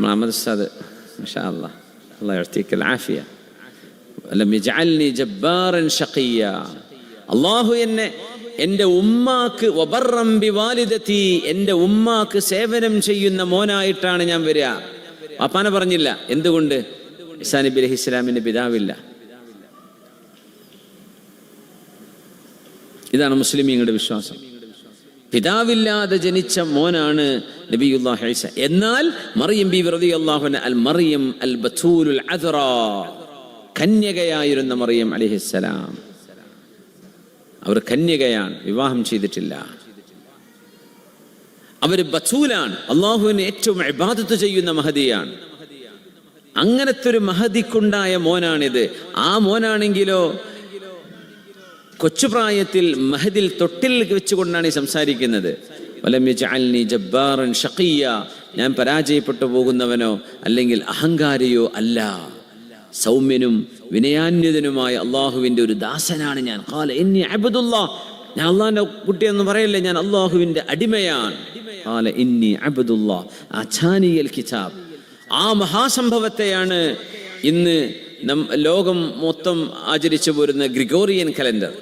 മുഹമ്മദ് ഉസ്താദ് മാഷാ അല്ലാഹ്, അല്ലാഹു യഅതിക ആഫിയ. ലം യജഅൽനി ജബ്ബാറൻ ഷഖിയ. അല്ലാഹു എന്നെ എൻ്റെ ഉമ്മാക്ക് വബർറൻ ബിവാലിദതി, എൻ്റെ ഉമ്മാക്ക് സേവനം ചെയ്യുന്ന മോനായിട്ടാണ് ഞാൻ വരിക. വാപ്പാനെ പറഞ്ഞില്ല. എന്തുകൊണ്ട്? ഈസാ നബി അലൈഹിസ്സലാമിന്റെ പിതാവില്ല. ഇതാണ് മുസ്ലിമീങ്ങളുടെ വിശ്വാസം. പിതാവില്ലാതെ ജനിച്ച മോനാണ് നബിയുല്ലാഹി ഈസ. എന്നാൽ മറിയം ബീവി റളിയല്ലാഹു അൻഹ അൽ മറിയം അൽ ബതൂലുൽ അദ്റാ, കന്യകയായിരുന്ന മറിയം അലൈഹിസ്സലാം. അവർ കന്യകയാണ്, വിവാഹം ചെയ്തിട്ടില്ല. അവർ ബതൂലാണ്, അള്ളാഹുവിന് ഏറ്റവും ഇബാദത്ത് ചെയ്യുന്ന മഹദിയാണ്. അങ്ങനത്തെ ഒരു മഹദിക്കുണ്ടായ മോനാണിത്. ആ മോനാണെങ്കിലോ കൊച്ചുപ്രായത്തിൽ മഹദിൽ തൊട്ടിൽ വെച്ചുകൊണ്ടാണ് ഈ സംസാരിക്കുന്നത്. വലം യജഅൽനി ജബ്ബാറൻ ഷഖിയ, ഞാൻ പരാജയപ്പെട്ടു പോകുന്നവനോ അല്ലെങ്കിൽ അഹങ്കാരിയോ അല്ല, സൗമ്യനും വിനയാന്വിതനുമായ അള്ളാഹുവിന്റെ ഒരു ദാസനാണ് ഞാൻ. ഖാല ഇന്നി അബ്ദുല്ലാഹ്, ഞാൻ അള്ളാഹിന്റെ കുട്ടിയെന്ന് പറയല്ലേ, ഞാൻ അള്ളാഹുവിന്റെ അടിമയാണ്. ഖാല ഇന്നി അബ്ദുല്ലാഹ് ആതാനിയൽ കിതാബ്. ആ മഹാസംഭവത്തെയാണ് ഇന്ന് ലോകം മൊത്തം ആചരിച്ചു പോരുന്ന ഗ്രിഗോറിയൻ കലണ്ടർ.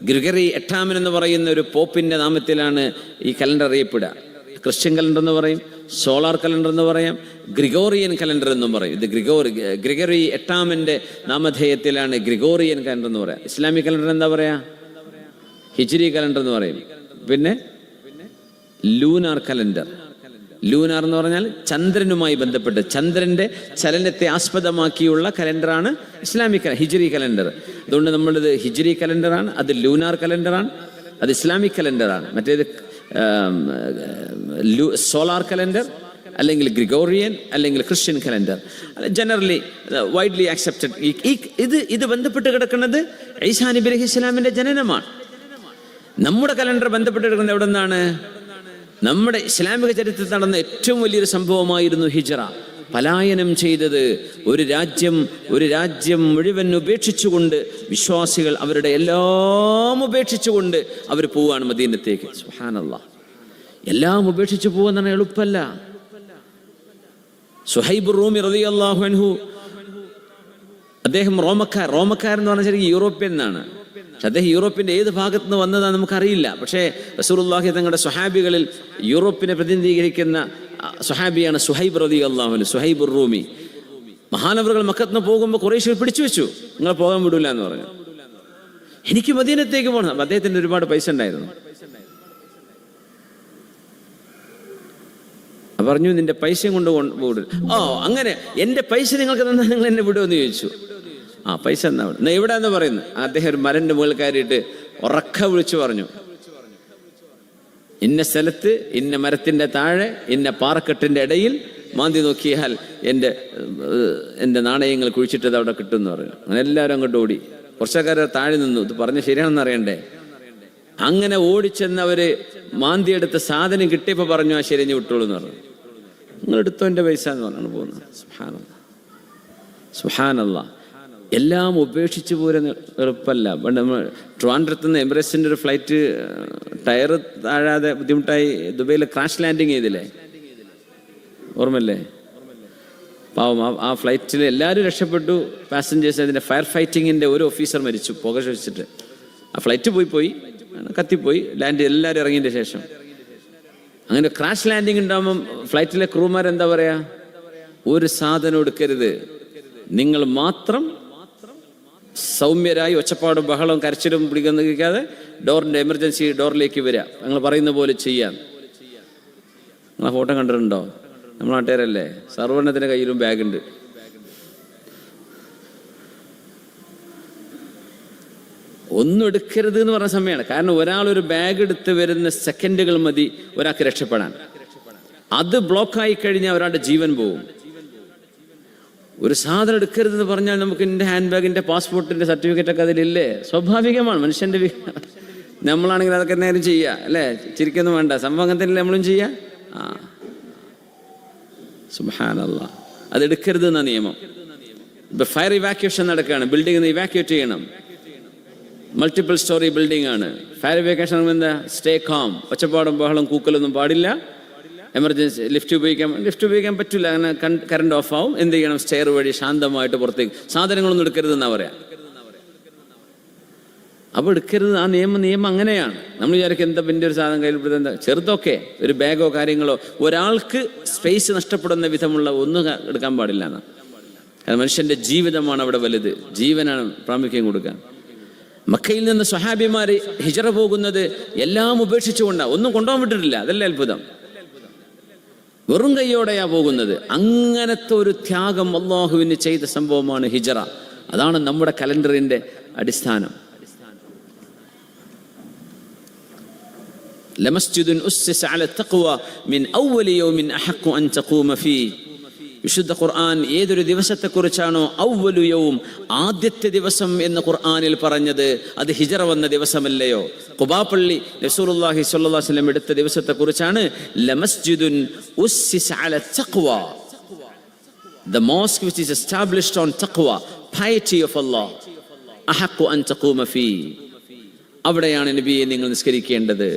ഗ്രിഗറി 8 എന്ന് പറയുന്ന ഒരു പോപ്പിന്റെ നാമത്തിലാണ് ഈ കലണ്ടർ അറിയപ്പെടുക. ക്രിസ്ത്യൻ കലണ്ടർ എന്ന് പറയും, സോളാർ കലണ്ടർ എന്ന് പറയാം, ഗ്രിഗോറിയൻ കലണ്ടർ എന്നും പറയും. ഇത് ഗ്രിഗറി 8 നാമധേയത്തിലാണ് ഗ്രിഗോറിയൻ കലണ്ടർ എന്ന് പറയാം. ഇസ്ലാമിക് കലണ്ടർ എന്താ പറയാ? ഹിജ്രി കലണ്ടർ എന്ന് പറയും. പിന്നെ ലൂനാർ കലണ്ടർ. ലൂനാർ എന്ന് പറഞ്ഞാൽ ചന്ദ്രനുമായി ബന്ധപ്പെട്ട് ചന്ദ്രന്റെ ചലനത്തെ ആസ്പദമാക്കിയുള്ള കലണ്ടറാണ് ഇസ്ലാമിക് ഹിജ്രി കലണ്ടർ. അതുകൊണ്ട് നമ്മളിത് ഹിജ്രി കലണ്ടറാണ്, അത് ലൂനാർ കലണ്ടറാണ്, അത് ഇസ്ലാമിക് കലണ്ടറാണ്. മറ്റേത് സോളാർ കലണ്ടർ അല്ലെങ്കിൽ ഗ്രിഗോറിയൻ അല്ലെങ്കിൽ Christian calendar. Generally widely accepted. ഇത് ബന്ധപ്പെട്ട് കിടക്കുന്നത് ഈസാ നബി അലൈഹിസ്സലാമിന്റെ ജനനമാണ്. നമ്മുടെ കലണ്ടർ ബന്ധപ്പെട്ട് കിടക്കുന്നത് എവിടെ നിന്നാണ്? നമ്മുടെ ഇസ്ലാമിക ചരിത്രത്തിൽ നടന്ന ഏറ്റവും വലിയൊരു സംഭവമായിരുന്നു ഹിജ്റ. പലായനം ചെയ്തത് ഒരു രാജ്യം മുഴുവൻ ഉപേക്ഷിച്ചുകൊണ്ട്, വിശ്വാസികൾ അവരുടെ എല്ലാം ഉപേക്ഷിച്ചുകൊണ്ട് അവർ പോവുകയാണ് മദീനത്തേക്ക്. സുബ്ഹാനല്ലാഹ്, എല്ലാം ഉപേക്ഷിച്ച് പോകുന്ന എളുപ്പമല്ല. സുഹൈബ് റൂമി റളിയല്ലാഹു അൻഹു, അദ്ദേഹം റോമക്കാരെന്ന് പറഞ്ഞാൽ ശരിക്കും യൂറോപ്യൻ എന്നാണ്. പക്ഷെ അദ്ദേഹം യൂറോപ്പിന്റെ ഏത് ഭാഗത്ത് നിന്ന് വന്നതാണെന്ന് നമുക്കറിയില്ല. പക്ഷേ റസൂലുള്ളാഹി തങ്ങളുടെ സ്വഹാബികളിൽ യൂറോപ്പിനെ പ്രതിനിധീകരിക്കുന്ന സ്വഹാബിയാണ് സുഹൈബ് റളിയല്ലാഹു അൻഹു, സുഹൈബ് റൂമി. മഹാനവറുകൾ മക്കത്ത് നിന്ന് പോകുമ്പോൾ ഖുറൈശികൾ പിടിച്ചു വെച്ചു, നിങ്ങൾ പോകാൻ വിടൂല എന്ന് പറഞ്ഞു. എനിക്ക് മദീനത്തേക്ക് പോകണം. അദ്ദേഹത്തിന് ഒരുപാട് പൈസ ഉണ്ടായിരുന്നു. പറഞ്ഞു, നിന്റെ പൈസയും കൊണ്ട് വിടും. അങ്ങനെ എന്റെ പൈസ നിങ്ങൾക്ക് തന്നാൽ നിങ്ങൾ എന്നെ വിടുമെന്ന് ചോദിച്ചു. പൈസ എന്നാ എവിടെയാന്ന് പറയുന്നു. അദ്ദേഹം ഒരു മരന്റെ മുകളിൽ കയറിയിട്ട് ഉറക്ക വിളിച്ചു പറഞ്ഞു, ഇന്ന സ്ഥലത്ത് ഇന്ന മരത്തിന്റെ താഴെ ഇന്ന പാറക്കെട്ടിന്റെ ഇടയിൽ മാന്തി നോക്കിയാൽ എൻ്റെ നാണയങ്ങൾ കുഴിച്ചിട്ടത് അവിടെ കിട്ടുമെന്ന് പറഞ്ഞു. അങ്ങനെ എല്ലാവരും അങ്ങോട്ട് ഓടി. കുറച്ചക്കാരെ താഴെ നിന്നു, ഇത് പറഞ്ഞ് ശരിയാണെന്ന് അറിയണ്ടേ. അങ്ങനെ ഓടിച്ചെന്നവര് മാന്തിയെടുത്ത സാധനം കിട്ടിയപ്പോൾ പറഞ്ഞു, ശരിഞ്ഞ് വിട്ടോളൂ എന്ന് പറഞ്ഞു. നിങ്ങൾ എടുത്തോ എൻ്റെ പൈസ എന്ന് പറഞ്ഞാണ് പോകുന്നത്. സുബ്ഹാനല്ലാഹ്, സുബ്ഹാനല്ലാഹ്. എല്ലാം ഉപേക്ഷിച്ച് പോരാൻ എളുപ്പമല്ല. നമ്മൾ ട്രിവാൻഡ്രത്ത് നിന്ന് എമിറേറ്റ്സിൻ്റെ ഒരു ഫ്ലൈറ്റ് ടയർ താഴാതെ ബുദ്ധിമുട്ടായി ദുബൈയിൽ ക്രാഷ് ലാൻഡിങ് ചെയ്തില്ലേ, ഓർമ്മല്ലേ? പാവം, ആ ഫ്ലൈറ്റിൽ എല്ലാവരും രക്ഷപ്പെട്ടു, പാസഞ്ചേഴ്സ്. അതിൻ്റെ ഫയർ ഫൈറ്റിങ്ങിൻ്റെ ഒരു ഓഫീസർ മരിച്ചു, പുക ശ്വസിച്ചിട്ട്. ആ ഫ്ലൈറ്റ് പോയി കത്തിപ്പോയി, ലാൻഡ് എല്ലാവരും ഇറങ്ങിയതിൻ്റെ ശേഷം. അങ്ങനെ ക്രാഷ് ലാൻഡിങ് ഉണ്ടാകുമ്പം ഫ്ലൈറ്റിലെ ക്രൂമാരെന്താ പറയാ, ഒരു സാധനം എടുക്കരുത്, നിങ്ങൾ മാത്രം സൗമ്യരായി ഒച്ചപ്പാടും ബഹളവും കരച്ചിലും പിടിക്കാതെ ഡോറിൻ്റെ എമർജൻസി ഡോറിലേക്ക് വരിക, നിങ്ങൾ പറയുന്ന പോലെ ചെയ്യാം. നിങ്ങൾ ഫോട്ടോ കണ്ടിട്ടുണ്ടോ? നമ്മൾ നാട്ടുകാരല്ലേ, സർവ്വണ്ണത്തിൻ്റെ കയ്യിലും ബാഗുണ്ട്. ഒന്നും എടുക്കരുത് എന്ന് പറഞ്ഞ സമയമാണ്. കാരണം ഒരാളൊരു ബാഗ് എടുത്ത് വരുന്ന സെക്കൻഡുകൾ മതി ഒരാൾക്ക് രക്ഷപ്പെടാൻ. അത് ബ്ലോക്കായി കഴിഞ്ഞാൽ ഒരാളുടെ ജീവൻ പോവും. ഒരു സാധനം എടുക്കരുതെന്ന് പറഞ്ഞാൽ നമുക്ക് എൻ്റെ ഹാൻഡ് ബാഗിൻ്റെ പാസ്പോർട്ടിൻ്റെ സർട്ടിഫിക്കറ്റ് ഒക്കെ അതിലില്ലേ? സ്വാഭാവികമാണ്, മനുഷ്യൻ്റെ. നമ്മളാണെങ്കിൽ അതൊക്കെ നേരം ചെയ്യുക അല്ലേ, ചിരിക്കൊന്നും വേണ്ട, സംഭവത്തിൽ നമ്മളും ചെയ്യാം. സുബ്ഹാനല്ലാഹ്, അത് എടുക്കരുത് എന്ന നിയമം. ഇപ്പം ഫയർ ഇവാക്യുവേഷൻ നടക്കുകയാണ്, ബിൽഡിംഗിൽ നിന്ന് ഇവാക്യുവേറ്റ് ചെയ്യണം. മൾട്ടിപ്പിൾ സ്റ്റോറി ബിൽഡിംഗ് ആണ്. ഫയർ ഇവാക്യുവേഷൻ എന്താ? സ്റ്റേ കാം, ഒച്ചപ്പാടും ബഹളം കൂക്കലൊന്നും പാടില്ല. എമർജൻസി ലിഫ്റ്റ് ഉപയോഗിക്കാൻ പറ്റില്ല, അങ്ങനെ കറണ്ട് ഓഫ് ആവും. എന്ത് ചെയ്യണം? സ്റ്റെയർ വഴി ശാന്തമായിട്ട് പുറത്തേക്ക്. സാധനങ്ങളൊന്നും എടുക്കരുതെന്നാ പറയാം. അപ്പോൾ എടുക്കരുത്, ആ നിയമം അങ്ങനെയാണ്. നമ്മൾ വിചാരിക്കും എന്താ പിന്നെ ഒരു സാധനം കയ്യിൽ എന്താ ചെറുതൊക്കെ, ഒരു ബാഗോ കാര്യങ്ങളോ, ഒരാൾക്ക് സ്പേസ് നഷ്ടപ്പെടുന്ന വിധമുള്ള ഒന്നും എടുക്കാൻ പാടില്ല എന്നാണ്. കാരണം മനുഷ്യൻ്റെ ജീവിതമാണ് അവിടെ വലുത്, ജീവനാണ് പ്രാമുഖ്യം കൊടുക്കാൻ. മക്കയിൽ നിന്ന് സ്വഹാബിമാർ ഹിജ്റ പോകുന്നത് എല്ലാം ഉപേക്ഷിച്ചുകൊണ്ടാണ്, ഒന്നും കൊണ്ടുപോകാൻ വിട്ടിട്ടില്ല. അതല്ലേ അത്ഭുതം. വെറും കൈയോടെയാ പോകുന്നത്. അങ്ങനത്തെ ഒരു ത്യാഗം അല്ലാഹുവിന് ചെയ്ത സംഭവമാണ് ഹിജ്റ. അതാണ് നമ്മുടെ കലണ്ടറിന്റെ അടിസ്ഥാനം. ലമസ്ജിദുൻ ഉസ്സിസ അല തഖ്വ മിൻ അവ്വലി യൗമിൻ അഹഖു അൻ തഖൂമ ഫീഹി. വിശുദ്ധ ഖുർആൻ ഏതൊരു ദിവസത്തെക്കുറിച്ചാണോ അവ്വലു യൗം, ആദ്യത്തെ ദിവസം എന്ന് ഖുർആനിൽ പറഞ്ഞത്, അത് ഹിജ്റ വന്ന ദിവസമല്ലയോ? ഖുബാ പള്ളി റസൂലുള്ളാഹി സ്വല്ലല്ലാഹു അലൈഹി വസല്ലം എടുത്ത ദിവസത്തെക്കുറിച്ചാണ് ലമസ്ജിദുൻ ഉസ്സിസ അല തഖ്വ, the mosque which is established on taqwa, piety of Allah, അഹഖു അൻ തഖൂമ ഫീഹി. അവിടെയാണ് നബിയെ നിങ്ങൾ നിസ്കരിക്കേണ്ടത്.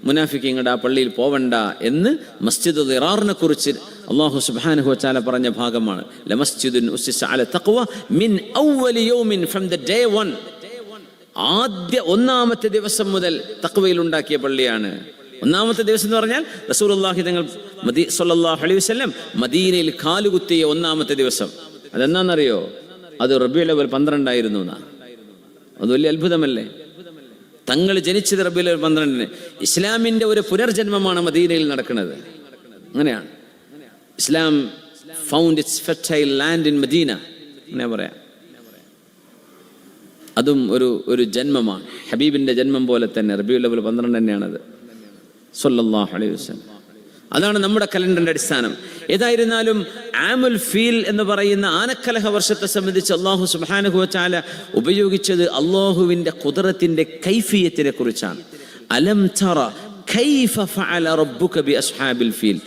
മുനാഫിക്കീങ്ങളുടെ ആ പള്ളിയിൽ പോവണ്ട എന്ന് മസ്ജിദുൽ ദിറാറിനെ കുറിച്ച് അല്ലാഹു സുബ്ഹാനഹു വ തആല പറഞ്ഞ ഭാഗമാണ്. ലമസ്ജിദുൻ ഉസ്സിസ അല തഖ്വ മിൻ അവ്വലി യൗമിൻ, ഫ്രം ദ ഡേ വൺ, ഒന്നാമത്തെ ദിവസം മുതൽ തഖ്വയിൽ ഉണ്ടാക്കിയ പള്ളിയാണ്. ഒന്നാമത്തെ ദിവസം എന്ന് പറഞ്ഞാൽ റസൂലുള്ളാഹി തങ്ങൾ സ്വല്ലല്ലാഹു അലൈഹി വസല്ലം മദീനയിൽ കാലുകുത്തിയ ഒന്നാമത്തെ ദിവസം. അതെന്നാന്നറിയോ? അത് റബീഉൽ അവ്വൽ 12 ആയിരുന്നു എന്നാ. അത് വലിയ അത്ഭുതമല്ലേ? തങ്ങൾ ജനിച്ചത് റബീഉൽ അവ്വൽ 12-ന്. ഇസ്ലാമിന്റെ ഒരു പുനർജന്മമാണ് മദീനയിൽ നടക്കുന്നത്. അങ്ങനെയാണ് Islam found its fertile land in Medina, അങ്ങനെ പറയാം. അതും ഒരു ജന്മമാണ്, ഹബീബിന്റെ ജന്മം പോലെ തന്നെ. റബീഉൽ അവ്വൽ 12 തന്നെയാണത്, സ്വല്ലല്ലാഹു അലൈഹി വസല്ലം. അതാണ് നമ്മുടെ കലണ്ടറിന്റെ അടിസ്ഥാനം. ഏതായിരുന്നാലും ആമുൽ ഫീൽ എന്ന് പറയുന്ന ആനക്കലഹ വർഷത്തെ സംബന്ധിച്ച് അല്ലാഹു സുബ്ഹാനഹു വ തആല ഉപയോഗിച്ചത് അല്ലാഹുവിന്റെ ഖുദ്റത്തിന്റെ കൈഫിയത്തിനെ കുറിച്ചാണ്. അലം തറ കൈഫ ഫഅല റബ്ബുക ബി അസ്ഹാബിൽ ഫീൽ,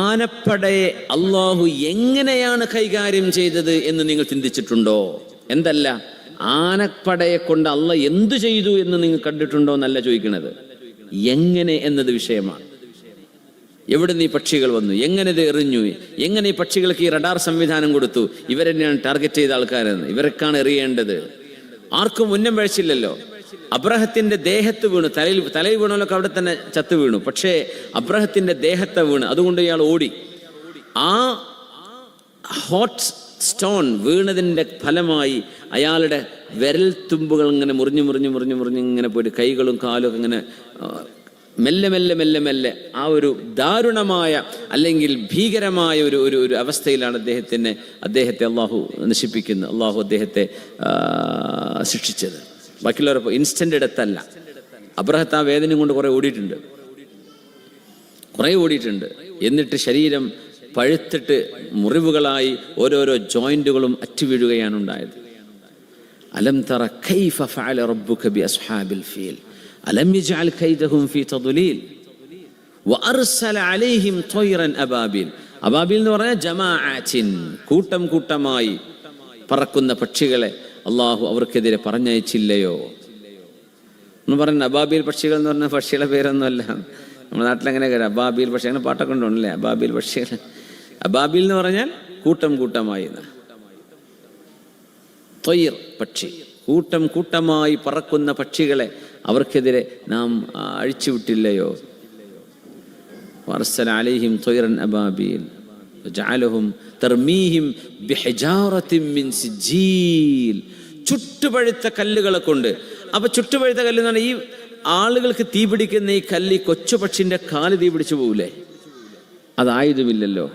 ആനപ്പടയെ അള്ളാഹു എങ്ങനെയാണ് കൈകാര്യം ചെയ്തത് എന്ന് നിങ്ങൾ ചിന്തിച്ചിട്ടുണ്ടോ? എന്തല്ല, ആനപ്പടയെ കൊണ്ട് അള്ളാഹ് എന്തു ചെയ്തു എന്ന് നിങ്ങൾ കണ്ടിട്ടുണ്ടോ എന്നല്ല ചോദിക്കുന്നത്, എങ്ങനെ എന്നത് വിഷയമാണ്. എവിടെ നിന്ന് ഈ പക്ഷികൾ വന്നു, എങ്ങനെ ഇത് എറിഞ്ഞു, എങ്ങനെ ഈ പക്ഷികൾക്ക് ഈ റഡാർ സംവിധാനം കൊടുത്തു, ഇവരെന്നെയാണ് ടാർഗറ്റ് ചെയ്ത ആൾക്കാരെന്ന്, ഇവർക്കാണ് എറിയേണ്ടത്. ആർക്കും ഉന്നം വീഴ്ചയില്ലല്ലോ. അബ്രഹത്തിന്റെ ദേഹത്ത് വീണു, തലയിൽ വീണോലൊക്കെ അവിടെ തന്നെ ചത്തു വീണു. പക്ഷേ അബ്രഹത്തിന്റെ ദേഹത്തെ വീണ്, അതുകൊണ്ട് ഇയാൾ ഓടി. ആ ഹോട്ട് സ്റ്റോൺ വീണതിൻ്റെ ഫലമായി അയാളുടെ വിരൽ തുമ്പുകൾ ഇങ്ങനെ മുറിഞ്ഞ് ഇങ്ങനെ പോയിട്ട് കൈകളും കാലും ഒക്കെ ഇങ്ങനെ മെല്ലെ ആ ഒരു ദാരുണമായ അല്ലെങ്കിൽ ഭീകരമായ ഒരു അവസ്ഥയിലാണ് അദ്ദേഹത്തെ അള്ളാഹു നശിപ്പിക്കുന്നത്, അള്ളാഹു അദ്ദേഹത്തെ ശിക്ഷിച്ചത്. ബാക്കിയുള്ളവരപ്പോൾ ഇൻസ്റ്റന്റ് എടുത്തല്ല. അബ്രഹത്ത് ആ വേദന കൊണ്ട് കുറേ ഓടിയിട്ടുണ്ട്. എന്നിട്ട് ശരീരം പഴുത്തിട്ട് മുറിവുകളായി ഓരോരോ ജോയിന്റുകളും അറ്റുവീഴുകയാണ് ഉണ്ടായത്. അലം തറ കൈഫ ഫഅല റബ്ബുക ബി അസ്ഹാബിൽ ഫീൽ അലം യജ്അൽ കൈദഹും ഫീ തദ്ലീൽ വഅർസല അലൈഹിം ത്വയ്റൻ അബാബിൽ. അബാബിൽ എന്ന് പറഞ്ഞാൽ ജമാഅത്തിൻ, കൂട്ടമായി പറക്കുന്ന പക്ഷികളെ അള്ളാഹു അവർക്കെതിരെ പറഞ്ഞയച്ചില്ലയോ എന്ന് പറഞ്ഞ. അബാബിൽ പക്ഷികൾ എന്ന് പറഞ്ഞ പക്ഷികളുടെ പേരൊന്നുമല്ല. നമ്മുടെ നാട്ടിലെങ്ങനെ അബാബിൽ പക്ഷി, അങ്ങനെ പാട്ടൊക്കെ ഉണ്ടല്ലേ, അബാബിൽ പക്ഷികൾ. അബാബിൽ എന്ന് പറഞ്ഞാൽ കൂട്ടമായി, ത്വയ്ർ പക്ഷി, കൂട്ടമായി പറക്കുന്ന പക്ഷികളെ അവർക്കെതിരെ നാം അഴിച്ചുവിട്ടില്ലയോ? വഅർസല അലൈഹിം ത്വയ്റൻ അബാബിൽ വജഅലഹും തർമീഹിം ബിഹിജാറത്തിൻ മിൻ സിജീൽ. ചുട്ടുപഴുത്ത കല്ലുകളെ കൊണ്ട്. അപ്പൊ ചുട്ടുപഴുത്ത കല്ല് എന്ന് പറഞ്ഞാൽ ഈ ആളുകൾക്ക് തീ പിടിക്കുന്ന ഈ കല്ല് കൊച്ചു പക്ഷിന്റെ കാല് തീ പിടിച്ചു പോകൂലേ? അതായതുമില്ലല്ലോ.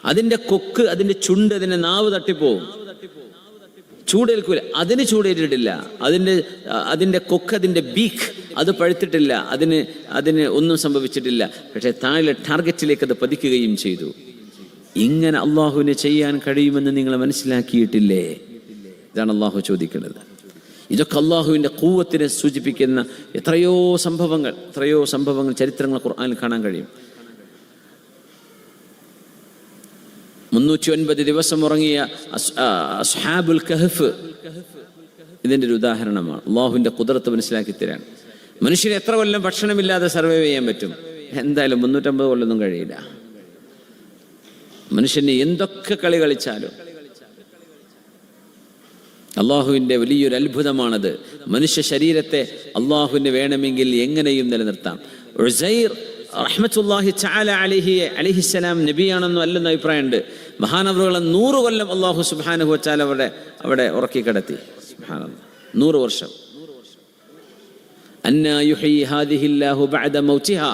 അതിന്റെ കൊക്ക്, അതിന്റെ ചുണ്ട്, അതിന്റെ നാവ് തട്ടിപ്പോവും, ചൂടേൽക്കൂല. അതിന് ചൂടേറ്റിട്ടില്ല. അതിന്റെ കൊക്ക്, അതിന്റെ ബീക്ക് അത് പഴുത്തിട്ടില്ല, അതിന് ഒന്നും സംഭവിച്ചിട്ടില്ല. പക്ഷെ താഴെ ടാർഗറ്റിലേക്ക് അത് പതിക്കുകയും ചെയ്തു. ഇങ്ങനെ അള്ളാഹുവിനെ ചെയ്യാൻ കഴിയുമെന്ന് നിങ്ങൾ മനസ്സിലാക്കിയിട്ടില്ലേ? ഇതാണ് അള്ളാഹു ചോദിക്കുന്നത്. ഇതൊക്കെ അള്ളാഹുവിൻ്റെ ഖുവ്വത്തിനെ സൂചിപ്പിക്കുന്ന എത്രയോ സംഭവങ്ങൾ ചരിത്രങ്ങൾ ഖുർആനിൽ കാണാൻ കഴിയും. 309 ദിവസം ഉറങ്ങിയ അസ്ഹാബുൽ കഹ്ഫ് ഇതിൻ്റെ ഒരു ഉദാഹരണമാണ്. അള്ളാഹുവിൻ്റെ ഖുദ്റത്ത് മനസ്സിലാക്കി തരാൻ. മനുഷ്യന് എത്ര കൊല്ലം ഭക്ഷണമില്ലാതെ സർവൈവ് ചെയ്യാൻ പറ്റും? എന്തായാലും 350 കൊല്ലമൊന്നും കഴിയില്ല. മനുഷ്യന് എന്തൊക്കെ കളി കളിച്ചാലും അള്ളാഹുവിൻ്റെ വലിയൊരു അത്ഭുതമാണത്. മനുഷ്യ ശരീരത്തെ അള്ളാഹുവിന് വേണമെങ്കിൽ എങ്ങനെയും നിലനിർത്താം. ഉസൈർ റഹ്മത്തുള്ളാഹി തആല അലൈഹിസ്സലാം നബിയാണെന്നും അല്ലെന്ന അഭിപ്രായമുണ്ട്. മഹാനവറുകളെ 100 കൊല്ലം അള്ളാഹു സുബ്ഹാനഹു വ തആല അവിടെ ഉറക്കി കിടത്തി. സുബ്ഹാനല്ലാഹ്, 100 വർഷം. അന്നാ യുഹ്യി ഹാദിഹില്ലാഹു ബഅദ മൗതിഹാ.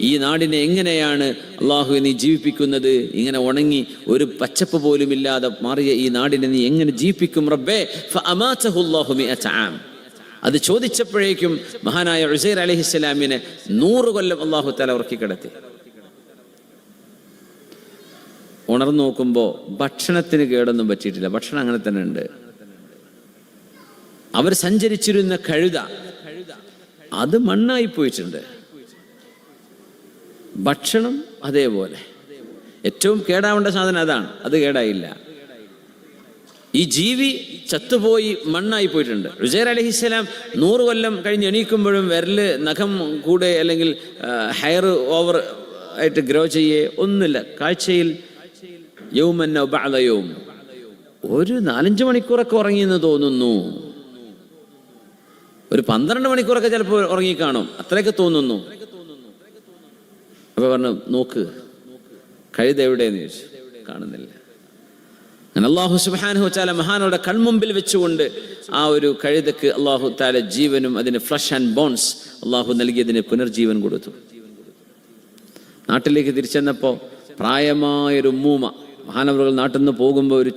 ഈ നാടിനെ എങ്ങനെയാണ് അള്ളാഹു നീ ജീവിപ്പിക്കുന്നത്? ഇങ്ങനെ ഉണങ്ങി ഒരു പച്ചപ്പ് പോലും ഇല്ലാതെ മാറിയ ഈ നാടിനെ നീ എങ്ങനെ ജീവിപ്പിക്കും റബ്ബേ? ഫഅമാതഹു അല്ലാഹു 100 ആം. അത് ചോദിച്ചപ്പോഴേക്കും മഹാനായ ഉസൈർ അലൈഹിസ്സലാമിനെ 100 കൊല്ലം അള്ളാഹു തആല ഉറക്കി കിടത്തി. ഉണർന്നു നോക്കുമ്പോൾ ഭക്ഷണത്തിന് കേടൊന്നും പറ്റിയിട്ടില്ല. ഭക്ഷണം അങ്ങനെ തന്നെ ഉണ്ട്. അവർ സഞ്ചരിച്ചിരുന്ന കഴുത അത് മണ്ണായി പോയിട്ടുണ്ട്. ഭക്ഷണം അതേപോലെ. ഏറ്റവും കേടാവേണ്ട സാധനം അതാണ്, അത് കേടായില്ല. ഈ ജീവി ചത്തുപോയി മണ്ണായി പോയിട്ടുണ്ട്. ഉസൈർ അലൈഹിസ്സലാം 100 കൊല്ലം കഴിഞ്ഞ് എണീക്കുമ്പോഴും വിരല് നഖം കൂടെ അല്ലെങ്കിൽ ഹെയർ ഓവർ ആയിട്ട് ഗ്രോ ചെയ്യേ ഒന്നുമില്ല. കാഴ്ചയിൽ യൗമൻ ഔ ബഅദ യൗം, ഒരു 4-5 മണിക്കൂറൊക്കെ ഉറങ്ങിയെന്ന് തോന്നുന്നു. ഒരു 12 മണിക്കൂറൊക്കെ ചിലപ്പോൾ ഉറങ്ങിക്കാണും, അത്രയൊക്കെ തോന്നുന്നു. അപ്പൊ പറഞ്ഞു, നോക്ക് കഴുത എവിടെയെന്ന് ചോദിച്ചു. കാണുന്നില്ല. അങ്ങനെ അള്ളാഹു സുബ്ഹാനഹു വ തആല മഹാനോടെ കൺമുമ്പിൽ വെച്ചുകൊണ്ട് ആ ഒരു കഴുതക്ക് അള്ളാഹു തആല ജീവനും അതിന് ഫ്ലഷ് ആൻഡ് ബോൺസ് അള്ളാഹു നൽകിയതിന് പുനർജീവൻ കൊടുത്തു. നാട്ടിലേക്ക് തിരിച്ചെന്നപ്പോൾ പ്രായമായൊരു ഉമ്മൂമ, മഹാനവറുകൾ നാട്ടിൽ നിന്ന് പോകുമ്പോൾ ഒരു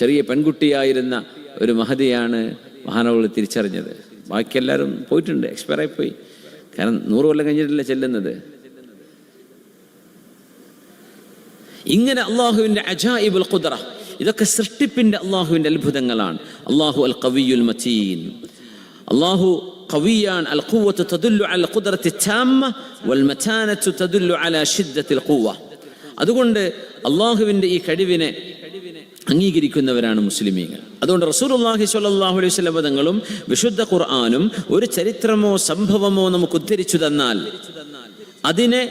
ചെറിയ പെൺകുട്ടിയായിരുന്ന ഒരു മഹദിയാണ് മഹാനവറുകൾ തിരിച്ചറിഞ്ഞത്. ബാക്കി എല്ലാവരും പോയിട്ടുണ്ട്, എക്സ്പയറായി പോയി. കാരണം 100 കൊല്ലം കഴിഞ്ഞിട്ടില്ല ചെല്ലുന്നത്. ഇങ്ങനെ അള്ളാഹുവിൻ്റെ അജായിബുൽ ഖുദ്റ, ഇതൊക്കെ സൃഷ്ടിപ്പിൻ്റെ അള്ളാഹുവിൻ്റെ അത്ഭുതങ്ങളാണ്. അള്ളാഹു അൽ ഖവിയുൽ മതീൻ, അള്ളാഹു ഖവിയാണ്. അൽ ഖുവ്വത്തു തദുല്ലു അല ഖുദ്റത്തി താമ്മ വൽ മതാനത്തു തദുല്ലു അല ശിദ്ദത്തിൽ ഖുവ്വ. അതുകൊണ്ട് അള്ളാഹുവിൻ്റെ ഈ കഴിവിനെ അംഗീകരിക്കുന്നവരാണ് മുസ്ലിമീങ്ങൾ. അതുകൊണ്ട് റസൂലുള്ളാഹി സ്വല്ലല്ലാഹു അലൈഹി വസല്ലം തങ്ങളും വിശുദ്ധ ഖുർആനും ഒരു ചരിത്രമോ സംഭവമോ നമുക്ക് ഉദ്ധരിച്ചു തന്നാൽ അതിനെ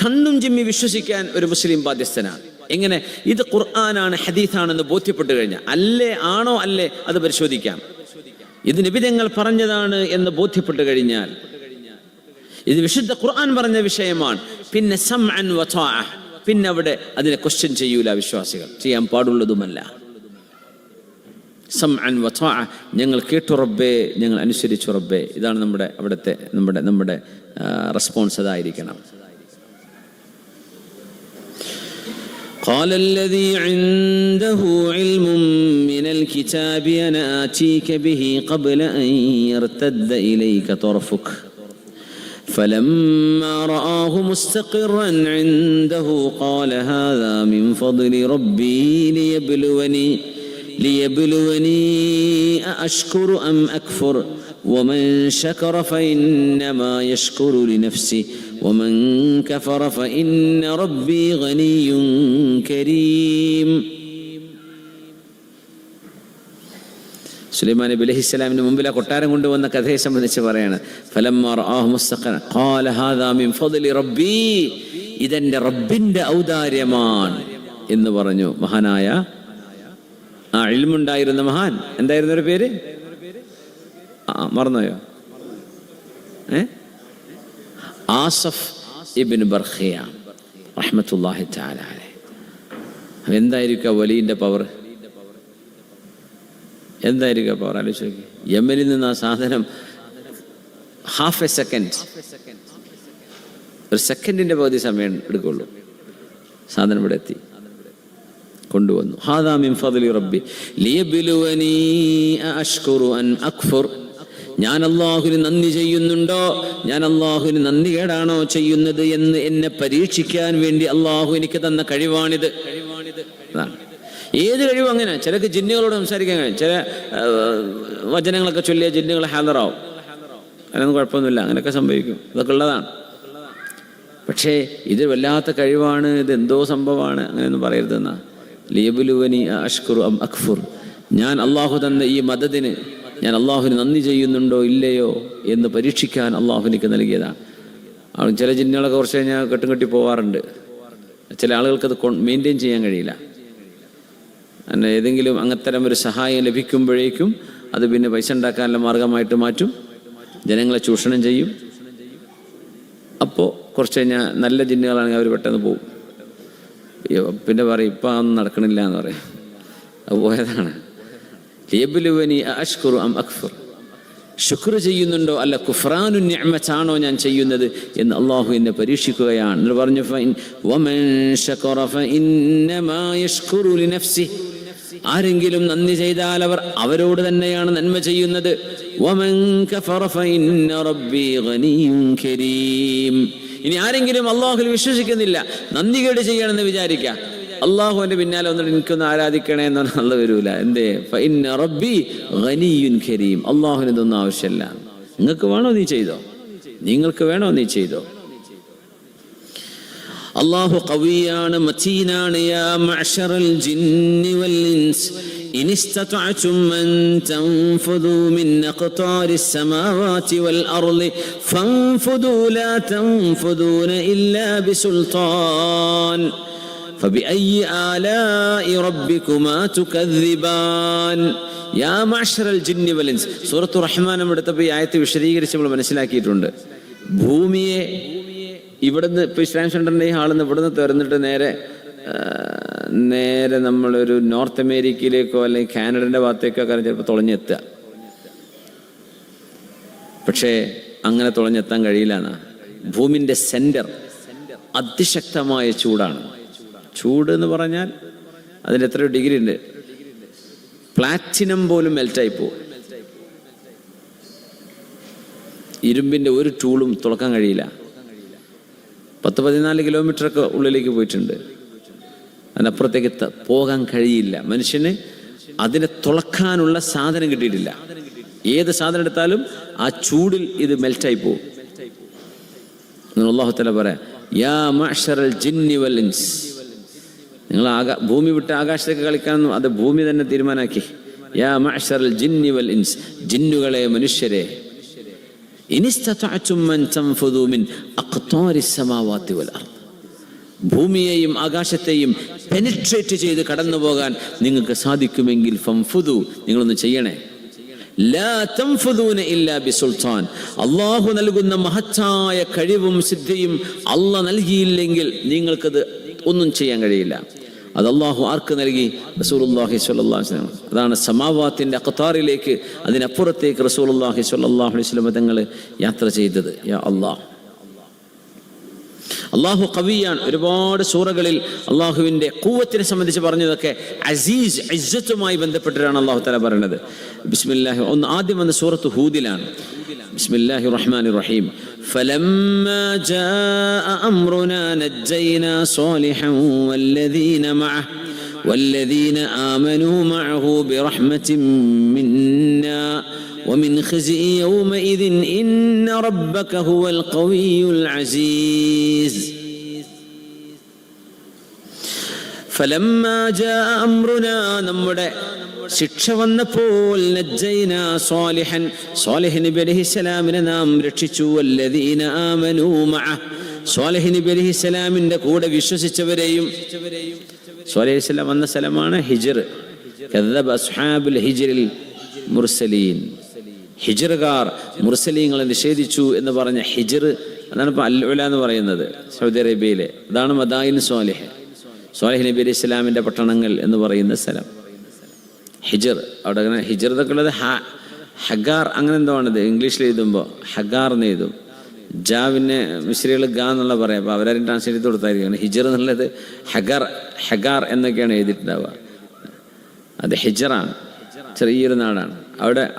കണ്ണും ചിമ്മി വിശ്വസിക്കാൻ ഒരു മുസ്ലിം ബാധ്യസ്ഥനാണ്. എങ്ങനെ? ഇത് ഖുർആനാണ്, ഹദീസാണെന്ന് ബോധ്യപ്പെട്ടു കഴിഞ്ഞാൽ, അല്ലേ ആണോ അല്ലേ അത് പരിശോധിക്കാം. ഇത് നബി തങ്ങൾ പറഞ്ഞതാണ് എന്ന് ബോധ്യപ്പെട്ടു കഴിഞ്ഞാൽ, ഇത് വിശുദ്ധ ഖുർആൻ പറഞ്ഞ വിഷയമാണ്, പിന്നെ സമഅൻ വതഅ, പിന്നെ അവിടെ അതിനെ ക്വസ്റ്റ്യൻ ചെയ്യൂല വിശ്വാസികൾ, ചെയ്യാൻ പാടുള്ളതുമല്ല. സമഅൻ വതഅ, ഞങ്ങൾ കേട്ടു റബ്ബേ, ഞങ്ങൾ അനുസരിച്ചു റബ്ബേ. ഇതാണ് നമ്മുടെ റെസ്പോൺസ്, അതായിരിക്കണം. قال الذي عنده علم من الكتاب أنا آتيك به قبل أن يرتد إليك طرفك فلما رآه مستقرا عنده قال هذا من فضل ربي ليبلوني أأشكر أم أكفر ومن شكر فإنما يشكر لنفسه ومن كفر فإن ربي غني كريم. സുലൈമാൻ നബി അലൈഹിസ്സലാമിന് മുമ്പിൽ ആ കൊട്ടാരം കൊണ്ടുവന്ന കഥയെ സംബന്ധിച്ച് പറയാണ്. ഫലമ്മാ റആഹു മുസ്തഖറൻ ഖാല ഹാദാ മിൻ ഫദ്ലി റബ്ബി, ഇതെന്റെ റബ്ബിന്റെ ഔദാര്യമാണ് എന്ന് പറഞ്ഞു. മഹാനായ ആ ഇൽമുണ്ടായിരുന്ന മഹാൻ, എന്തായിരുന്നു ഒരു പേര്? മറന്നോയോ? ആസഫ് ഇബ്നു ബർഖിയ റഹ്മത്തുള്ളാഹി തആല അലൈഹി. എന്തായിരിക്കും വലിയുടെ പവർ? എന്തായിരിക്കും പവർ? ആലോചിച്ച് നോക്കി. യമനിൽ നിന്ന് ആ സാധനം ഹാഫ് എ സെക്കൻഡ്, ഒരു സെക്കൻഡിന്റെ പകുതി സമയം എടുക്കുള്ളൂ, സാധനം ഇവിടെ എത്തി, കൊണ്ടുവന്നു. ഹാദാ മിൻ ഫദ്ലി റബ്ബി ലിയബ്ലുവനി അഅഷ്കുറു അൻ അക്ഫുർ, ഞാൻ അല്ലാഹുവിന് നന്ദി ചെയ്യുന്നുണ്ടോ, ഞാൻ അല്ലാഹുവിന് നന്ദി കേടാണോ ചെയ്യുന്നത് എന്ന് എന്നെ പരീക്ഷിക്കാൻ വേണ്ടി അല്ലാഹു എനിക്ക് തന്ന കഴിവാണിത്. ഏത് കഴിവും അങ്ങനെ. ചിലക്ക് ജിന്നുകളോട് സംസാരിക്കാൻ കഴിയും, ചില വചനങ്ങളൊക്കെ ചൊല്ലിയ ജിന്നുകൾ ഹാദറാവും, അതിനൊന്നും കുഴപ്പമൊന്നുമില്ല, അങ്ങനെയൊക്കെ സംഭവിക്കും, ഇതൊക്കെ ഉള്ളതാണ്. പക്ഷേ ഇത് വല്ലാത്ത കഴിവാണ്, ഇത് എന്തോ സംഭവമാണ്, അങ്ങനെയൊന്നും പറയരുതെന്നാ. ലിയബ്ലുവനി അഷ്കുറു അം അക്ഫുർ, ഞാൻ അള്ളാഹു തന്ന ഈ മദദിന് ഞാൻ അള്ളാഹുവിന് നന്ദി ചെയ്യുന്നുണ്ടോ ഇല്ലയോ എന്ന് പരീക്ഷിക്കാൻ അള്ളാഹു എനിക്ക് നൽകിയതാണ്. ചില ജിന്നുകളൊക്കെ കുറച്ച് കഴിഞ്ഞാൽ കെട്ടും കെട്ടി പോവാറുണ്ട്. ചില ആളുകൾക്കത് മെയിൻറ്റെയിൻ ചെയ്യാൻ കഴിയില്ല. അങ്ങനെ ഏതെങ്കിലും അങ്ങത്തരം ഒരു സഹായം ലഭിക്കുമ്പോഴേക്കും അത് പിന്നെ പൈസ ഉണ്ടാക്കാനുള്ള മാർഗമായിട്ട് മാറ്റും, ജനങ്ങളെ ചൂഷണം ചെയ്യും. അപ്പോൾ കുറച്ച് കഴിഞ്ഞാൽ നല്ല ജിന്നുകളാണെങ്കിൽ അവർ പെട്ടെന്ന് പോകും, പിന്നെ പറയും ഇപ്പം ഒന്നും നടക്കണില്ല എന്ന് പറയും. അത് പോയതാണ്. ലിയബ്ലുവനി അഅഷ്കുറു അം അക്ഫുർ, ശുക്ർ ചെയ്യുന്നുണ്ടോ അല്ല കുഫ്രാനു നിഅമത്താണോ ഞാൻ ചെയ്യുന്നത് എന്ന് അള്ളാഹു എന്നെ പരീക്ഷിക്കുകയാണ്. എന്ന് പറഞ്ഞു വമൻ ശകറ ഫഇന്നമാ യശ്കുറു ലിനഫ്സിഹി, ആരെങ്കിലും നന്ദി ചെയ്താൽ അവരോട് തന്നെയാണ് നന്മ ചെയ്യുന്നത്. വമൻ കഫറ ഫഇന്ന റബ്ബി ഗനിയ്യുൻ കരീം. ഇനി ആരെങ്കിലും അള്ളാഹുവിൽ വിശ്വസിക്കുന്നില്ല, നന്ദി കേട് ചെയ്യണമെന്ന് വിചാരിക്കുക, അള്ളാഹുവിന്റെ പിന്നാലെ വന്നിട്ട് എനിക്കൊന്ന് ആരാധിക്കണേ എന്നാണ് നല്ല വരൂല. എന്തേ? ഫഇന്ന റബ്ബി ഗനിയ്യുൻ കരീം, അള്ളാഹുവിന് ഇതൊന്നും ആവശ്യമില്ല. നിങ്ങൾക്ക് വേണോ നീ ചെയ്തോ, നിങ്ങൾക്ക് വേണോ നീ ചെയ്തോ. അള്ളാഹു ഖവിയാണ്, മതീനാണ്. യാ മഅ്ശറൽ ജിന്നി വൽ ഇൻസ് ഇൻ ഇസ്തതഅതും അൻ തൻഫുദൂ മിൻ അഖ്താരിസ് സമാവാതി വൽ അർളി ഫൻഫുദൂ ലാ തൻഫുദൂന ഇല്ലാ ബിസുൽത്താൻ فبأي آلاء ربكما تكذبان يا معشر الجن والإنس. സൂറത്തുർ റഹ്മാൻ നമ്മുടെ ഈ ആയത്ത് വിശദീകരിച്ച് നമ്മൾ മനസ്സിലാക്കിയിട്ടുണ്ട്. ഭൂമിയെ ഇവിടുന്ന് ഇപ്പോൾ ഇസ്ലാം സെൻ്ററിൻ്റെ ഈ ഹാളിൽ നിന്ന് ഇവിടുന്ന് തുറന്നിട്ട് നേരെ നമ്മളൊരു നോർത്ത് അമേരിക്കയിലേക്കോ അല്ലെങ്കിൽ കാനഡൻ്റെ ഭാഗത്തേക്കോ കാരണം ചിലപ്പോൾ തുളഞ്ഞെത്തുക. പക്ഷേ അങ്ങനെ തുളഞ്ഞെത്താൻ കഴിയില്ല എന്നാ. ഭൂമിൻ്റെ സെൻറ്റർ അതിശക്തമായ ചൂടാണ്. ചൂട് എന്ന് പറഞ്ഞാൽ അതിന് എത്രയോ ഡിഗ്രി ഉണ്ട്, പ്ലാറ്റിനം പോലും മെൽറ്റായി പോകും. ഇരുമ്പിൻ്റെ ഒരു ടൂളും തുളക്കാൻ കഴിയില്ല. 10-14 കിലോമീറ്ററൊക്കെ ഉള്ളിലേക്ക് പോയിട്ടുണ്ട്, അതിനപ്പുറത്തേക്ക് പോകാൻ കഴിയില്ല. മനുഷ്യന് അതിനെ തുളക്കാനുള്ള സാധനം കിട്ടിയിട്ടില്ല. ഏത് സാധനം എടുത്താലും ആ ചൂടിൽ ഇത് മെൽറ്റായി പോകും. അല്ലാഹു തആല പറയാം, യാ മഅ്ശറൽ ജിന്നി വൽ ഇൻസ്, നിങ്ങൾ ഭൂമി വിട്ട് ആകാശത്തേക്ക് കളിക്കാമെന്നും അത് ഭൂമി തന്നെ തീരുമാനാക്കി. യാ മഅ്ശറൽ ജിന്നി വൽ ഇൻസ്, ജിന്നുകളെ മനുഷ്യരെ, ഇനിസ്തതഅതും അൻ തൻഫുദു മിൻ അഖ്താരിസ് സമാവാതി വൽ അർദ്, ഭൂമിയെയും ആകാശത്തെയും പെനിട്രേറ്റ് ചെയ്ത് കടന്നു പോകാൻ നിങ്ങൾക്ക് സാധിക്കുമെങ്കിൽ ഫംഫുദു, നിങ്ങളൊന്ന് ചെയ്യണേ. ലാ തൻഫുദൂന ഇല്ലാ ബിസുൽത്താൻ, അല്ലാഹു നൽകുന്ന മഹത്തായ കഴിവും സിദ്ധിയും അല്ലാഹ് നൽകിയില്ലെങ്കിൽ നിങ്ങൾക്കത് ഒന്നും ചെയ്യാൻ കഴിയില്ല. അത് അല്ലാഹു ആർക്ക് നൽകി? റസൂലുള്ളാഹി സ്വല്ലല്ലാഹു അലൈഹി വസല്ലം. അതാണ് സമാവാത്തിന്റെ അഖ്താറിലേക്ക്, അതിനപ്പുറത്തേക്ക് റസൂലുള്ളാഹി സ്വല്ലല്ലാഹു അലൈഹി വസല്ലം തങ്ങൾ യാത്ര ചെയ്തത്. യാ അല്ലാഹ്, അള്ളാഹു ഖവിയാണ്. ഒരുപാട് സൂറകളിൽ അള്ളാഹുവിൻ്റെ ഖുവ്വത്തിനെ സംബന്ധിച്ച് പറഞ്ഞതൊക്കെ അസീസ്, ഇസ്സത്തുമായി ബന്ധപ്പെട്ടിട്ടാണ് അള്ളാഹു തആല പറയുന്നത്. ബിസ്മില്ലാഹി, ആദ്യം വന്ന സൂറത്ത് ഹൂദിലാണ്. ബിസ്മില്ലാഹിർ റഹ്മാനിർ റഹീം. ഫലമ്മാ ജാഅ അംറുനാ നജ്ജയ്നാ സ്വാലിഹൻ വല്ലദീന ആമനൂ മഅഹു ബിറഹ്മത്തിൻ മിന്നാ ومن خزي يومئذ إن ربك هو القوي العزيز. فلما جاء أمرنا, നമ്മുടെ ശിക്ഷ വന്നപ്പോൾ നജ്ജൈനാ സ്വാലിഹൻ, സ്വാലിഹ് നബി അലൈഹിസ്സലാമിനെ നാം രക്ഷിച്ചു. വല്ലദീന ആമനൂ മഅഹ്, സ്വാലിഹ് നബി അലൈഹിസ്സലാമിന്റെ കൂടെ വിശ്വസിച്ചവരെയും. സ്വാലിഹ് അലൈഹിസ്സലാം വന്ന സ്ഥലമാണ് ഹിജ്ർ. കദ്ദബ അസ്ഹാബുൽ ഹിജ്റിൽ മുർസലീൻ, ഹിജ്റുകാർ മുർസലീങ്ങളെ നിഷേധിച്ചു എന്ന് പറഞ്ഞ ഹിജ്ർ, അതാണ് ഇപ്പോൾ അൽ ഉല എന്ന് പറയുന്നത് സൗദി അറേബ്യയിലെ. അതാണ് മദായിൻ സ്വാലിഹ്, സ്വാലിഹ് നബി അലൈഹി ഇസ്ലാമിൻ്റെ പട്ടണങ്ങൾ എന്ന് പറയുന്ന സ്ഥലം ഹിജ്ർ. അവിടെ അങ്ങനെ ഹിജ്ർ എന്നൊക്കെ ഉള്ളത് ഹഗാർ അങ്ങനെ എന്തോ ആണിത്. ഇംഗ്ലീഷിൽ എഴുതുമ്പോൾ ഹഗാർ എന്ന് എഴുതും. ജാവിനെ മിശ്രികൾ ഗാ എന്നുള്ള പറയാം. അപ്പോൾ അവരാരും ട്രാൻസ്ലേറ്റ് ചെയ്ത് കൊടുത്തായിരിക്കും. ഹിജ്ർ എന്നുള്ളത് ഹഗാർ എന്നൊക്കെയാണ് എഴുതിയിട്ടുണ്ടാവുക. അത് ഹിജ്റാണ്, ചെറിയൊരു നാടാണ്.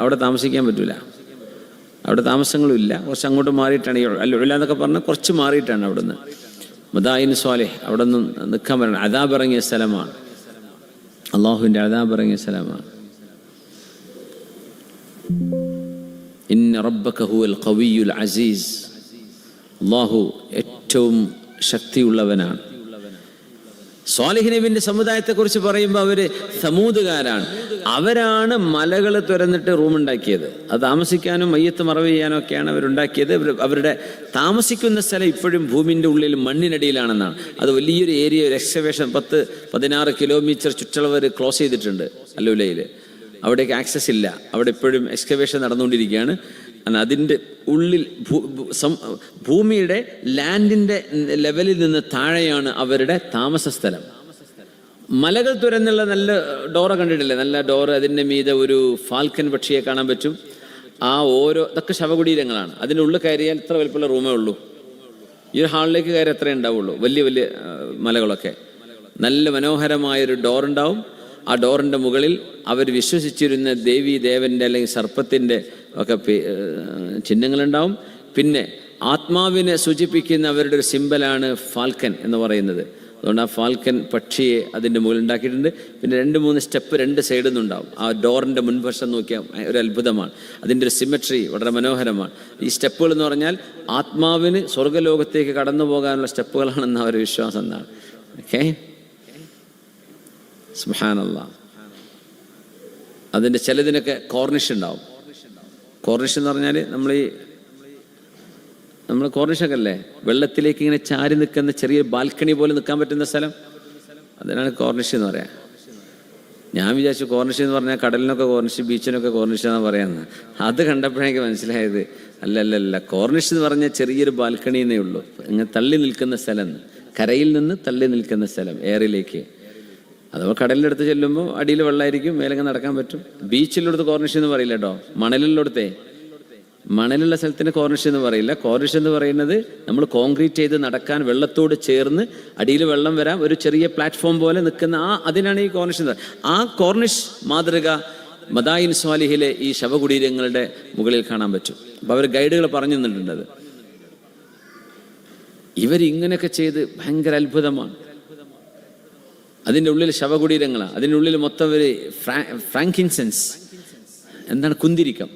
അവിടെ താമസിക്കാൻ പറ്റില്ല, അവിടെ താമസങ്ങളുമില്ല. കുറച്ച് അങ്ങോട്ട് മാറിയിട്ടാണ് ഈ അൽ ഉല എന്നൊക്കെ പറഞ്ഞാൽ കുറച്ച് മാറിയിട്ടാണ് അവിടുന്ന്. മദായിൻ സ്വാലിഹ്, അവിടെ നിന്ന് നിൽക്കാൻ പറ്റണം. അദാബ് ഇറങ്ങിയ സ്ഥലമാണ്, അള്ളാഹുവിൻ്റെ അദാബ് ഇറങ്ങിയ സ്ഥലമാണ്. ഇന്ന റബ്ബക ഹുവൽ ഖവിയ്യുൽ അസീസ്, അള്ളാഹു ഏറ്റവും ശക്തിയുള്ളവനാണ്. സ്വാലിഹ് നബിന്റെ സമുദായത്തെക്കുറിച്ച് പറയുമ്പോൾ അവര് സമൂദുകാരാണ്. അവരാണ് മലകൾ തുരന്നിട്ട് റൂമുണ്ടാക്കിയത്. അത് താമസിക്കാനും മയ്യത്ത് മറവ് ചെയ്യാനും ഒക്കെയാണ് അവരുണ്ടാക്കിയത്. അവരുടെ താമസിക്കുന്ന സ്ഥലം ഇപ്പോഴും ഭൂമിൻ്റെ ഉള്ളിൽ മണ്ണിനടിയിലാണെന്നാണ്. അത് വലിയൊരു ഏരിയ, ഒരു എക്സ്കവേഷൻ 10-16 കിലോമീറ്റർ ചുറ്റളവർ ക്ലോസ് ചെയ്തിട്ടുണ്ട് അല്ലുലയിൽ. അവിടേക്ക് ആക്സസ് ഇല്ല. അവിടെ ഇപ്പോഴും എക്സ്കവേഷൻ നടന്നുകൊണ്ടിരിക്കുകയാണ്. അതിൻ്റെ ഉള്ളിൽ ഭൂമിയുടെ ലാൻഡിൻ്റെ ലെവലിൽ നിന്ന് താഴെയാണ് അവരുടെ താമസ സ്ഥലം. മലകൾ തുരന്നുള്ള നല്ല ഡോറ കണ്ടിട്ടില്ലേ? നല്ല ഡോറ. അതിൻ്റെ മീതെ ഒരു ഫാൽക്കൻ പക്ഷിയെ കാണാൻ പറ്റും. ആ ഇതൊക്കെ ശവകുടീരങ്ങളാണ്. അതിൻ്റെ ഉള്ളിൽ കയറിയാൽ ഇത്ര വലിപ്പമുള്ള റൂമേ ഉള്ളൂ. ഈ ഒരു ഹാളിലേക്ക് കയറി അത്രേ ഉണ്ടാവുള്ളൂ. വലിയ വലിയ മലകളൊക്കെ. നല്ല മനോഹരമായൊരു ഡോറുണ്ടാവും. ആ ഡോറിൻ്റെ മുകളിൽ അവർ വിശ്വസിച്ചിരുന്ന ദേവി ദേവൻ്റെ അല്ലെങ്കിൽ സർപ്പത്തിൻ്റെ ഒക്കെ ചിഹ്നങ്ങളുണ്ടാവും. പിന്നെ ആത്മാവിനെ സൂചിപ്പിക്കുന്ന അവരുടെ ഒരു സിമ്പലാണ് ഫാൽക്കൻ എന്ന് പറയുന്നത്. അതുകൊണ്ട് ആ ഫാൽക്കൻ പക്ഷിയെ അതിൻ്റെ മുകളിൽ ഉണ്ടാക്കിയിട്ടുണ്ട്. പിന്നെ 2-3 സ്റ്റെപ്പ് 2 സൈഡിൽ നിന്നുണ്ടാവും. ആ ഡോറിൻ്റെ മുൻവശം നോക്കിയാൽ ഒരു അത്ഭുതമാണ്. അതിൻ്റെ ഒരു സിമെട്രി വളരെ മനോഹരമാണ്. ഈ സ്റ്റെപ്പുകൾ എന്ന് പറഞ്ഞാൽ ആത്മാവിന് സ്വർഗ്ഗലോകത്തേക്ക് കടന്നു പോകാനുള്ള സ്റ്റെപ്പുകളാണെന്ന് അവരുടെ വിശ്വാസം എന്നാണ്. ഓക്കെ, സുബ്ഹാനല്ലാഹ്. അതിൻ്റെ ചിലതിനൊക്കെ കോർണിഷ് ഉണ്ടാവും. കോർണിഷ് എന്ന് പറഞ്ഞാൽ നമ്മൾ കോർണിഷൊക്കെ അല്ലേ, വെള്ളത്തിലേക്ക് ഇങ്ങനെ ചാരി നിൽക്കുന്ന ചെറിയ ബാൽക്കണി പോലെ നിൽക്കാൻ പറ്റുന്ന സ്ഥലം, അതിനാണ് കോർണിഷ് എന്ന് പറയാം. ഞാൻ വിചാരിച്ചു കോർണിഷ് എന്ന് പറഞ്ഞാൽ കടലിനൊക്കെ കോർണിഷ്, ബീച്ചിനൊക്കെ കോർണിഷ് എന്നാണ് പറയാമെന്ന്. അത് കണ്ടപ്പോഴേക്ക് മനസ്സിലായത് അല്ലല്ല, കോർണിഷ് എന്ന് പറഞ്ഞാൽ ചെറിയൊരു ബാൽക്കണി എന്നേ ഉള്ളൂ. ഇങ്ങനെ തള്ളി നിൽക്കുന്ന സ്ഥലം, കരയിൽ നിന്ന് തള്ളി നിൽക്കുന്ന സ്ഥലം എയറിലേക്ക്. അഥവാ കടലിൻ്റെ അടുത്ത് ചെല്ലുമ്പോൾ അടിയിൽ വെള്ളമായിരിക്കും, മേലങ്ങ് നടക്കാൻ പറ്റും. ബീച്ചിലെടുത്ത് കോർണിഷ് എന്ന് പറയില്ല കേട്ടോ. മണലുള്ള സ്ഥലത്തിന് കോർണിഷ് എന്ന് പറയില്ല. കോർണിഷ് എന്ന് പറയുന്നത് നമ്മൾ കോൺക്രീറ്റ് ചെയ്ത് നടക്കാൻ വെള്ളത്തോട് ചേർന്ന് അടിയിൽ വെള്ളം വരാം, ഒരു ചെറിയ പ്ലാറ്റ്ഫോം പോലെ നിൽക്കുന്ന അതിനാണ് ഈ കോർണിഷ് എന്ന് പറയുന്നത്. ആ കോർണിഷ് മാതൃക മദായിൻ സ്വാലിഹിലെ ഈ ശവകുടീരങ്ങളുടെ മുകളിൽ കാണാൻ പറ്റും. അപ്പോൾ അവർ ഗൈഡുകൾ പറഞ്ഞു തന്നിട്ടുണ്ട്. ഇവരിങ്ങനെയൊക്കെ ചെയ്ത് ഭയങ്കര അത്ഭുതമാണ്. അതിൻ്റെ ഉള്ളിൽ ശവകുടീരങ്ങളാണ്. അതിൻ്റെ ഉള്ളിൽ മൊത്തം ഒരു ഫ്രാങ്കിൻസെൻസ്, എന്താണ് കുന്തിരിക്കം,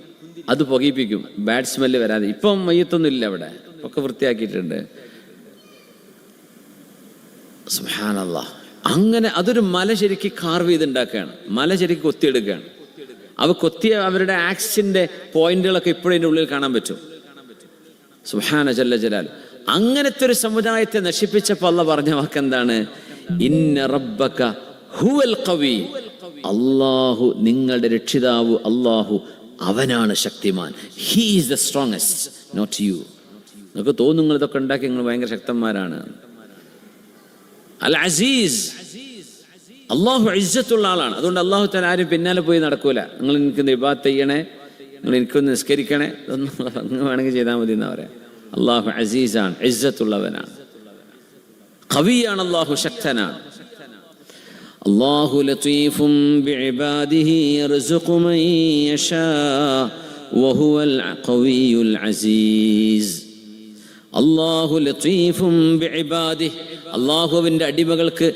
അത് പുകയിപ്പിക്കും, ബാഡ് സ്മെല്ല് വരാതെ. ഇപ്പം മയ്യത്തൊന്നും ഇല്ല അവിടെ, ഒക്കെ വൃത്തിയാക്കിയിട്ടുണ്ട്. സുബ്ഹാനല്ലാഹ്. അങ്ങനെ അതൊരു മല ശരിക്ക് കാർവ് ചെയ്തുണ്ടാക്കുകയാണ്, മല ശരിക്ക് കൊത്തിയെടുക്കുകയാണ്. കൊത്തിയ അവരുടെ ആക്സിന്റെ പോയിന്റുകളൊക്കെ ഇപ്പോഴും അതിൻ്റെ ഉള്ളിൽ കാണാൻ പറ്റും. സുബ്ഹാന ജല്ല ജലാൽ. അങ്ങനത്തെ ഒരു സമുദായത്തെ നശിപ്പിച്ചപ്പോൾ അല്ലാഹ് പറഞ്ഞ വാക്കെന്താണ്? ഇന്ന റബ്ബക ഹുവൽ ഖവി. അല്ലാഹു നിങ്ങളുടെ രക്ഷിതാവ്, അല്ലാഹു അവനാണ് ശക്തിമാൻ. He is the strongest, not you. നിങ്ങൾക്ക് തോന്നും നിങ്ങൾ ഇതൊക്കെ ഉണ്ടാക്കി നിങ്ങൾ ഭയങ്കര ശക്തന്മാരാണ്. അൽ അസീസ്, അള്ളാഹു ഇസ്സത്തുള്ള ആളാണ്. അതുകൊണ്ട് അള്ളാഹു താല ആരും പിന്നാലെ പോയി നടക്കൂല. നിങ്ങൾ എനിക്ക് ഇബാദത്ത് ചെയ്യണേ, നിങ്ങൾ എനിക്കൊന്ന് നിസ്കരിക്കണേ, ഇതൊന്നും അങ്ങ് വേണമെങ്കിൽ ചെയ്താൽ മതി എന്നാ പറയാം. അള്ളാഹു അസീസാണ്, ഇസ്സത്തുള്ളവനാണ്, ഖവിയാണ്, അള്ളാഹു ശക്തനാണ്. അല്ലാഹു ലതീഫും ബിഇബാദിഹി യർസുഖു മൻ യശാ വഹുവൽ ഖവിയ്യുൽ അസീസ്. അല്ലാഹു ലതീഫും ബിഇബാദിഹി, അല്ലാഹു അവന്റെ അടിമകൾക്ക്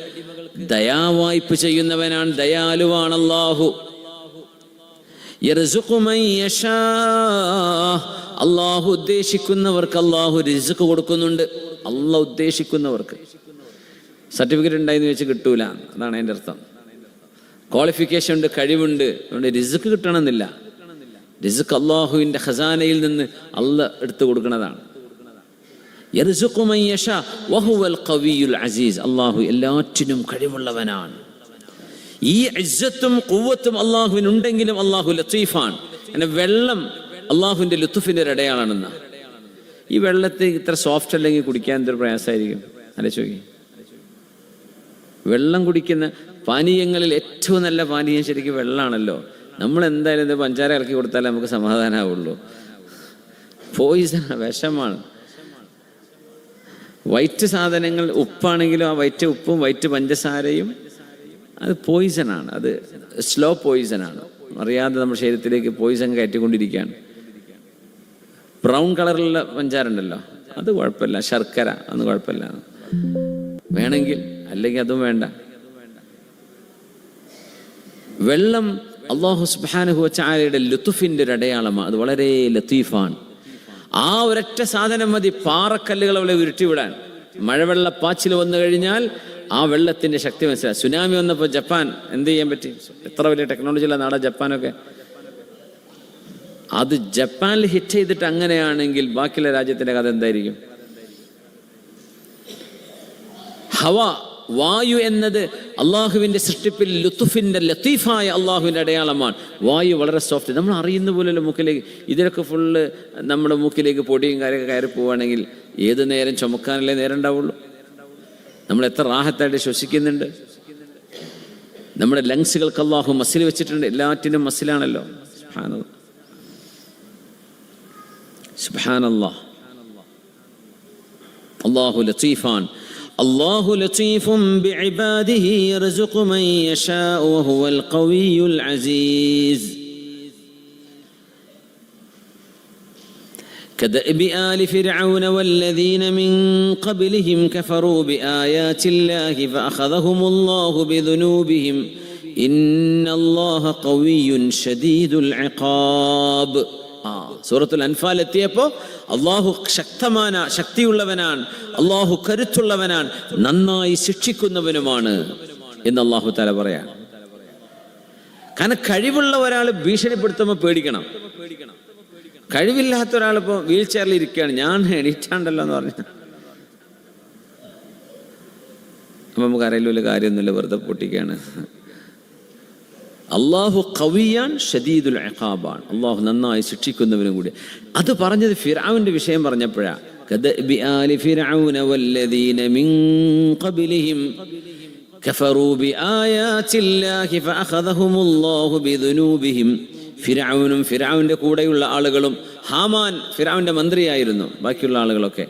ദയാവായ്പ ചെയ്യുന്നവനാണ്, ദയാലുവാണ് അല്ലാഹു. യർസുഖു മൻ യശാ, അല്ലാഹു ഉദ്ദേശിക്കുന്നവർക്ക് അല്ലാഹു റിസ്ക് കൊടുക്കുന്നുണ്ട്. അല്ലാഹു ഉദ്ദേശിക്കുന്നവർക്ക്. സർട്ടിഫിക്കറ്റ് ഉണ്ടായിന്ന് വെച്ച് കിട്ടൂല, അതാണ് അതിൻ്റെ അർത്ഥം. ക്വാളിഫിക്കേഷൻ ഉണ്ട്, കഴിവുണ്ട്, അതുകൊണ്ട് റിസ്ക് കിട്ടണമെന്നില്ല. റിസ്ക് അല്ലാഹുവിൻ്റെ ഖസാനയിൽ നിന്ന് അല്ലാഹ് എടുത്തു കൊടുക്കുന്നതാണ്. യർസുഖു മൻ യശാ വഹുവൽ ഖവിയ്യുൽ അസീസ്. അല്ലാഹു എല്ലാറ്റിനും കഴിവുള്ളവനാണ്. ഈ ഇസ്സത്തും ഖുവ്വത്തും അല്ലാഹുവിനുണ്ടെങ്കിലും അല്ലാഹു ലത്തീഫാണ്. അങ്ങനെ വെള്ളം അല്ലാഹുവിൻ്റെ ലുത്ഫിൻ്റെ ഒരു അടയാളാണെന്ന. ഈ വെള്ളത്തിൽ ഇത്ര സോഫ്റ്റ് അല്ലെങ്കിൽ കുടിക്കാൻ എന്തൊരു പ്രയാസമായിരിക്കും, ആലോചിച്ച് നോക്കി. വെള്ളം കുടിക്കുന്ന പാനീയങ്ങളിൽ ഏറ്റവും നല്ല പാനീയം ശരിക്കും വെള്ളമാണല്ലോ. നമ്മൾ എന്തായാലും ഇത് പഞ്ചാര ഇറക്കി കൊടുത്താലേ നമുക്ക് സമാധാനമാവുള്ളൂ. പോയിസൺ, വിഷമാണ്. വൈറ്റ് സാധനങ്ങൾ ഉപ്പാണെങ്കിലും ആ വൈറ്റ് ഉപ്പും വൈറ്റ് പഞ്ചസാരയും അത് പോയിസണാണ്, അത് സ്ലോ പോയിസണാണ്. അറിയാതെ നമ്മുടെ ശരീരത്തിലേക്ക് പോയിസൺ കയറ്റിക്കൊണ്ടിരിക്കുകയാണ്. ബ്രൗൺ കളറിലുള്ള പഞ്ചാര ഉണ്ടല്ലോ, അത് കുഴപ്പമില്ല. ശർക്കര അന്ന് കുഴപ്പമില്ല, വേണമെങ്കിൽ, അല്ലെങ്കിൽ അതും വേണ്ട. വെള്ളം അല്ലാഹു സുബ്ഹാനഹു വ തആലയുടെ ലുത്ഫിന്റെ ഒരു അടയാളമാണ്. അത് വളരെ ലത്തീഫാണ്. ആ ഒരൊറ്റ സാധനം മതി പാറക്കല്ലുകൾ അവളെ ഉരുട്ടിവിടാൻ. മഴവെള്ളപ്പാച്ചിൽ വന്നു കഴിഞ്ഞാൽ ആ വെള്ളത്തിന്റെ ശക്തി മനസ്സിലായി. സുനാമി വന്നപ്പോൾ ജപ്പാൻ എന്ത് ചെയ്യാൻ പറ്റി? എത്ര വലിയ ടെക്നോളജിയുള്ള നാടാ ജപ്പാനൊക്കെ. അത് ജപ്പാനിൽ ഹിറ്റ് ചെയ്തിട്ട് അങ്ങനെയാണെങ്കിൽ ബാക്കിയുള്ള രാജ്യത്തിന്റെ കഥ എന്തായിരിക്കും? ഹവ, വായു എന്നത് അള്ളാഹുവിന്റെ സൃഷ്ടിപ്പിൽ ലുത്ഫിന്റെ ലത്തീഫായ അള്ളാഹുവിന്റെ അടയാളമാണ്. വായു വളരെ സോഫ്റ്റ്, നമ്മൾ അറിയുന്ന പോലെയല്ല മൂക്കിലേക്ക്. ഇതിലൊക്കെ ഫുള്ള് നമ്മുടെ മൂക്കിലേക്ക് പൊടിയും കാര്യമൊക്കെ കയറി പോവുകയാണെങ്കിൽ ഏത് നേരം ചുമക്കാനല്ലേ നേരം ഉണ്ടാവുള്ളൂ. നമ്മൾ എത്ര റാഹത്തായിട്ട് ശ്വസിക്കുന്നുണ്ട്. നമ്മുടെ ലങ്സുകൾക്ക് അള്ളാഹു മസിൽ വെച്ചിട്ടുണ്ട്. എല്ലാറ്റിനും മസിലാണല്ലോ. സുബ്ഹാനല്ലാഹ്. അല്ലാഹു ലത്തീഫാൻ. അല്ലാഹു ലതീഫും ബിഇബാദിഹി യർസുഖു മൻ യശാഉ വഹുവൽ ഖവിയ്യുൽ അസീസ്. كدأب آل فرعون والذين من قبلهم كفروا بآيات الله فأخذهم الله بذنوبهم إن الله قوي شديد العقاب. സൂറത്തുൽ അൻഫാൽ എത്തിയപ്പോൾ അള്ളാഹു ശക്തിയുള്ളവനാണ്, അള്ളാഹു കരുത്തുള്ളവനാണ്, നന്നായി ശിക്ഷിക്കുന്നവനുമാണ് എന്ന് അള്ളാഹു തആല പറയാണ്. കാരണം കഴിവുള്ള ഒരാൾ ഭീഷണിപ്പെടുത്തുമ്പോൾ പേടിക്കണം. കഴിവില്ലാത്ത ഒരാളിപ്പോൾ വീൽ ചെയറിൽ ഇരിക്കുകയാണ്, ഞാൻ എണീറ്റാണ്ടല്ലോ എന്ന് പറഞ്ഞു, അപ്പം നമുക്ക് അറിയില്ല, കാര്യമൊന്നുമില്ല, വെറുതെ പൊട്ടിക്കുകയാണ്. അള്ളാഹു ഖവിയാൻ ഷദീദുൽ ഇഖാബാൻ, അള്ളാഹു നന്നായി ശിക്ഷിക്കുന്നവനും കൂടി. അത് പറഞ്ഞത് ഫിർഔന്റെ വിഷയം പറഞ്ഞപ്പോഴാണ്. കദഅബി ആലി ഫിർഔന വല്ലദീന മിൻ ഖബ്ലിഹിം കഫറൂ ബിആയാതില്ലാഹി ഫഅഖദഹുമുല്ലാഹു ബിദുനൂബിഹിം. ഫിർഔനും ഫിർഔന്റെ കൂടെയുള്ള ആളുകളും, ഹാമാൻ ഫിർഔന്റെ മന്ത്രിയായിരുന്നു, ബാക്കിയുള്ള ആളുകളൊക്കെ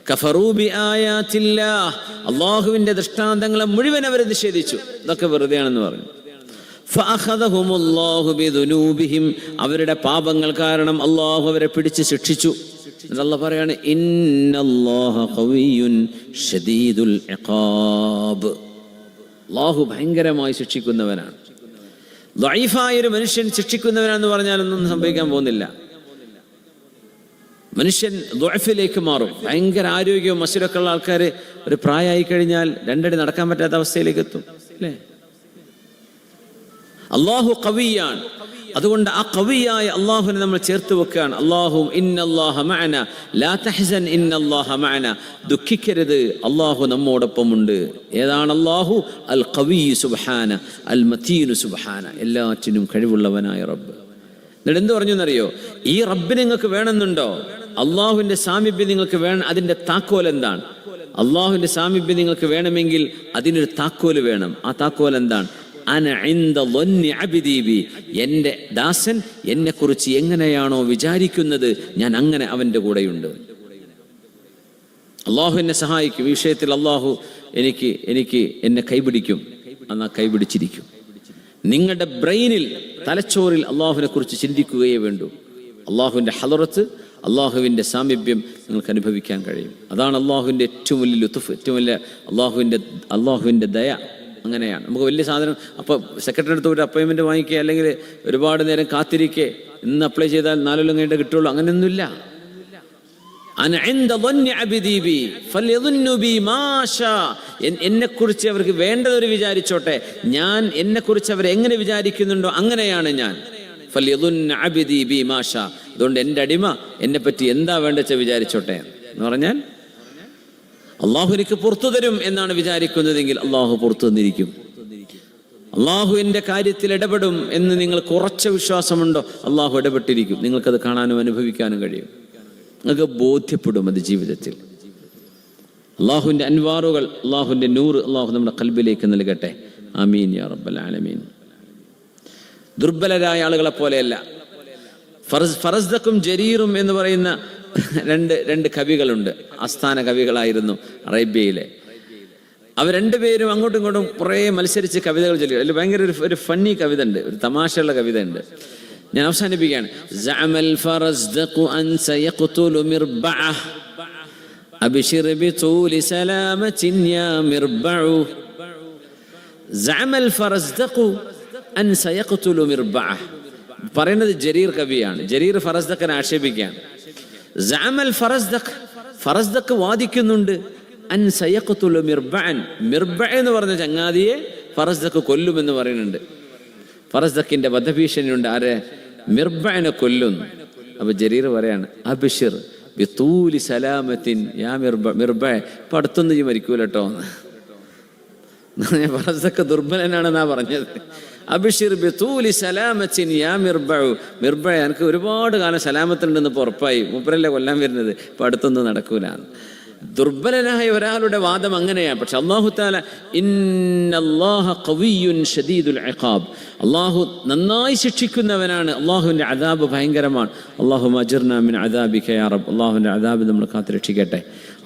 കഫറൂ ബിആയാതില്ലാഹ്, അള്ളാഹുവിന്റെ ദൃഷ്ടാന്തങ്ങളെ മുഴുവൻ അവർ നിഷേധിച്ചു. ഇതൊക്കെ വെറുതെയാണെന്ന് പറഞ്ഞു. ഫഅഖദഹുമുല്ലാഹു ബിദുനൂബിഹിം, അവരുടെ പാപങ്ങൾ കാരണം അള്ളാഹു അവരെ പിടിച്ച് ശിക്ഷിച്ചു. അല്ലാഹു പറയാണ് ഇന്നല്ലാഹ ഖവിയ്യുൻ ഷദീദുൽ ഇഖാബ്. അള്ളാഹു ഭയങ്കരമായി ശിക്ഷിക്കുന്നവനാണ്. ദഈഫായ ഒരു മനുഷ്യൻ ശിക്ഷിക്കുന്നവനാണെന്ന് പറഞ്ഞാലൊന്നും സംഭവിക്കാൻ പോകുന്നില്ല. മനുഷ്യൻ ദുഅഫിലേക്ക് മാറും. ഭയങ്കര ആരോഗ്യവും മസിലൊക്കെ ഉള്ള ആൾക്കാർ ഒരു പ്രായമായി കഴിഞ്ഞാൽ രണ്ടടി നടക്കാൻ പറ്റാത്ത അവസ്ഥയിലേക്ക് എത്തും അല്ലേ? അള്ളാഹു ഖവിയാണ്. അതുകൊണ്ട് ആ ഖവിയായ അള്ളാഹുവിനെ നമ്മൾ ചേർത്ത് വെക്കുകയാണ്. അല്ലാഹും ഇന്നല്ലാഹ മഅന ലാ തഹ്സൻ ഇന്നല്ലാഹ മഅന. ദുഃഖിക്കരുത്, അള്ളാഹു നമ്മോടൊപ്പമുണ്ട്. ഏതാണ് അള്ളാഹു? അൽ ഖവി സുബ്ഹാന, അൽ മതീൻ സുബ്ഹാന, എല്ലാറ്റിനും കഴിവുള്ളവനായ റബ്ബ്. എന്നിട്ട് എന്ത് പറഞ്ഞു എന്നറിയോ? ഈ റബ്ബിനെ നിങ്ങൾക്ക് വേണമെന്നുണ്ടോ? അള്ളാഹുവിന്റെ സാമീപ്യം നിങ്ങൾക്ക് വേണം. അതിന്റെ താക്കോൽ എന്താണ്? അള്ളാഹുവിന്റെ സാമീപ്യം നിങ്ങൾക്ക് വേണമെങ്കിൽ അതിനൊരു താക്കോല് വേണം. ആ താക്കോൽ എന്താണ്? അന ഇൻദ ളന്നി അബ്ദി ബി. എൻ്റെ ദാസൻ എന്നെക്കുറിച്ച് എങ്ങനെയാണോ വിചാരിക്കുന്നത്, ഞാൻ അങ്ങനെ അവൻ്റെ കൂടെയുണ്ട്. അള്ളാഹു എന്നെ സഹായിക്കും. ഈ വിഷയത്തിൽ അള്ളാഹു എനിക്ക് എന്നെ കൈപിടിക്കും. എന്നാ കൈപിടിച്ചിരിക്കും. നിങ്ങളുടെ ബ്രെയിനിൽ, തലച്ചോറിൽ അള്ളാഹുവിനെ കുറിച്ച് ചിന്തിക്കുകയേ വേണ്ടൂ. അള്ളാഹുവിൻ്റെ ഹളറത്ത്, അള്ളാഹുവിൻ്റെ സാമീപ്യം നിങ്ങൾക്ക് അനുഭവിക്കാൻ കഴിയും. അതാണ് അള്ളാഹുവിൻ്റെ ഏറ്റവും വലിയ ലുത്ഫ്, ഏറ്റവും വലിയ അള്ളാഹുവിൻ്റെ ദയ. അങ്ങനെയാണ്. നമുക്ക് വലിയ സാധനം അപ്പോൾ സെക്രട്ടറി അടുത്ത് ഒരു അപ്പോയിൻമെൻറ്റ് വാങ്ങിക്കുക, അല്ലെങ്കിൽ ഒരുപാട് നേരം കാത്തിരിക്കുക, ഇന്ന് അപ്ലൈ ചെയ്താൽ 4 കൊല്ലം കഴിഞ്ഞിട്ട് കിട്ടുള്ളൂ, അങ്ങനെയൊന്നുമില്ല. എന്നെക്കുറിച്ച് അവർക്ക് വേണ്ടതൊരു വിചാരിച്ചോട്ടെ. ഞാൻ എന്നെക്കുറിച്ച് അവർ എങ്ങനെ വിചാരിക്കുന്നുണ്ടോ അങ്ങനെയാണ് ഞാൻ. അതുകൊണ്ട് എൻ്റെ അടിമ എന്നെപ്പറ്റി എന്താ വേണ്ടച്ച വിചാരിച്ചോട്ടെ എന്ന് പറഞ്ഞാൽ അള്ളാഹു എനിക്ക് പുറത്തു തരും എന്നാണ് വിചാരിക്കുന്നതെങ്കിൽ അള്ളാഹു പുറത്തു തന്നിരിക്കും. അള്ളാഹു എൻ്റെ കാര്യത്തിൽ ഇടപെടും എന്ന് നിങ്ങൾക്ക് ഉറച്ച വിശ്വാസമുണ്ടോ, അള്ളാഹു ഇടപെട്ടിരിക്കും. നിങ്ങൾക്കത് കാണാനും അനുഭവിക്കാനും കഴിയും. നിങ്ങൾക്ക് ബോധ്യപ്പെടും അത് ജീവിതത്തിൽ. അള്ളാഹുവിൻ്റെ അൻവാറുകൾ, അള്ളാഹുവിൻ്റെ നൂറ് അള്ളാഹു നമ്മുടെ ഖൽബിലേക്ക് നൽകട്ടെ. ആമീൻ യാ റബ്ബൽ ആലമീൻ. ദുർബലരായ ആളുകളെ പോലെയല്ല. ഫറസ്ദക്കും ജരീറും എന്ന് പറയുന്ന രണ്ട് കവികളുണ്ട്. ആസ്ഥാന കവികളായിരുന്നു അറേബ്യയിലെ. അവർ രണ്ടുപേരും അങ്ങോട്ടും ഇങ്ങോട്ടും കുറേ മത്സരിച്ച് കവിതകൾ ചൊല്ലി. അതിൽ ഭയങ്കര ഒരു ഫണ്ണി കവിത ഉണ്ട്, ഒരു തമാശയുള്ള കവിത ഉണ്ട്. ഞാൻ അവസാനിപ്പിക്കുകയാണ്. സഅമൽ ഫറസ്ദഖു അൻ സയഖ്തുലു മിർബഅഹ അബ്ശിർ ബിതൂലി സലാമത്തിൻ യാ മിർബഉ. സഅമൽ ഫറസ്ദഖു അൻ സയഖ്തുലു മിർബഅഹ. പറയുന്നത് ജരീർ കവിയാണ്. ജരീർ ഫറസ്ദഖിനെ ആക്ഷേപിക്കുകയാണ്. സഅമൽ ഫറസ്ദഖ് വാദിക്കുന്നുണ്ട് അൻ സയഖ്തുലു മിർബഅൻ. മിർബഅ എന്ന് പറഞ്ഞ ചങ്ങാതിയെ ഫറസ്ദഖ് കൊല്ലുമെന്ന് പറയുന്നുണ്ട്. ഫറസ്ദഖിന്റെ വധഭീഷണിയുണ്ട്. ആരെ? മിർബഅനെ കൊല്ലുന്നു. അപ്പൊ ജരീർ പറയാണ് അബ്ശിർ ബിതൂലി സലാമത്തിൻ യാ മിർബഅ. ഇപ്പൊ അടുത്തൊന്നും ഈ മരിക്കൂലട്ടോ. ഫറസ്ദഖ് ദുർബലനാണെന്നാ പറഞ്ഞത്. അബ്ശിർ ബിതൂലി സലാമത്തിൻ യാ മിർബഉ. മിർബഅ, എനിക്ക് ഒരുപാട് കാലം സലാമത്തുണ്ടെന്ന് ഇപ്പോൾ ഉറപ്പായി. മൂപ്പരല്ലേ കൊല്ലാൻ വരുന്നത്. ഇപ്പൊ അടുത്തൊന്നും നടക്കൂല. ദുർബലനായ ഒരാളുടെ വാദം അങ്ങനെയാണ്. പക്ഷെ അല്ലാഹു തആല ഇന്നല്ലാഹ ഖവിയ്യുൻ ശദീദുൽ ഇഖാബ്. അല്ലാഹു നന്നായി ശിക്ഷിക്കുന്നവനാണ്. അല്ലാഹുവിൻ്റെ അദാബ് ഭയങ്കരമാണ്. അല്ലാഹുമ്മ അജിർനാ മിൻ അദാബിക യാ റബ്ബ്. അല്ലാഹുവിൻ്റെ അദാബ് നമ്മൾ കാത്തു രക്ഷിക്കട്ടെ.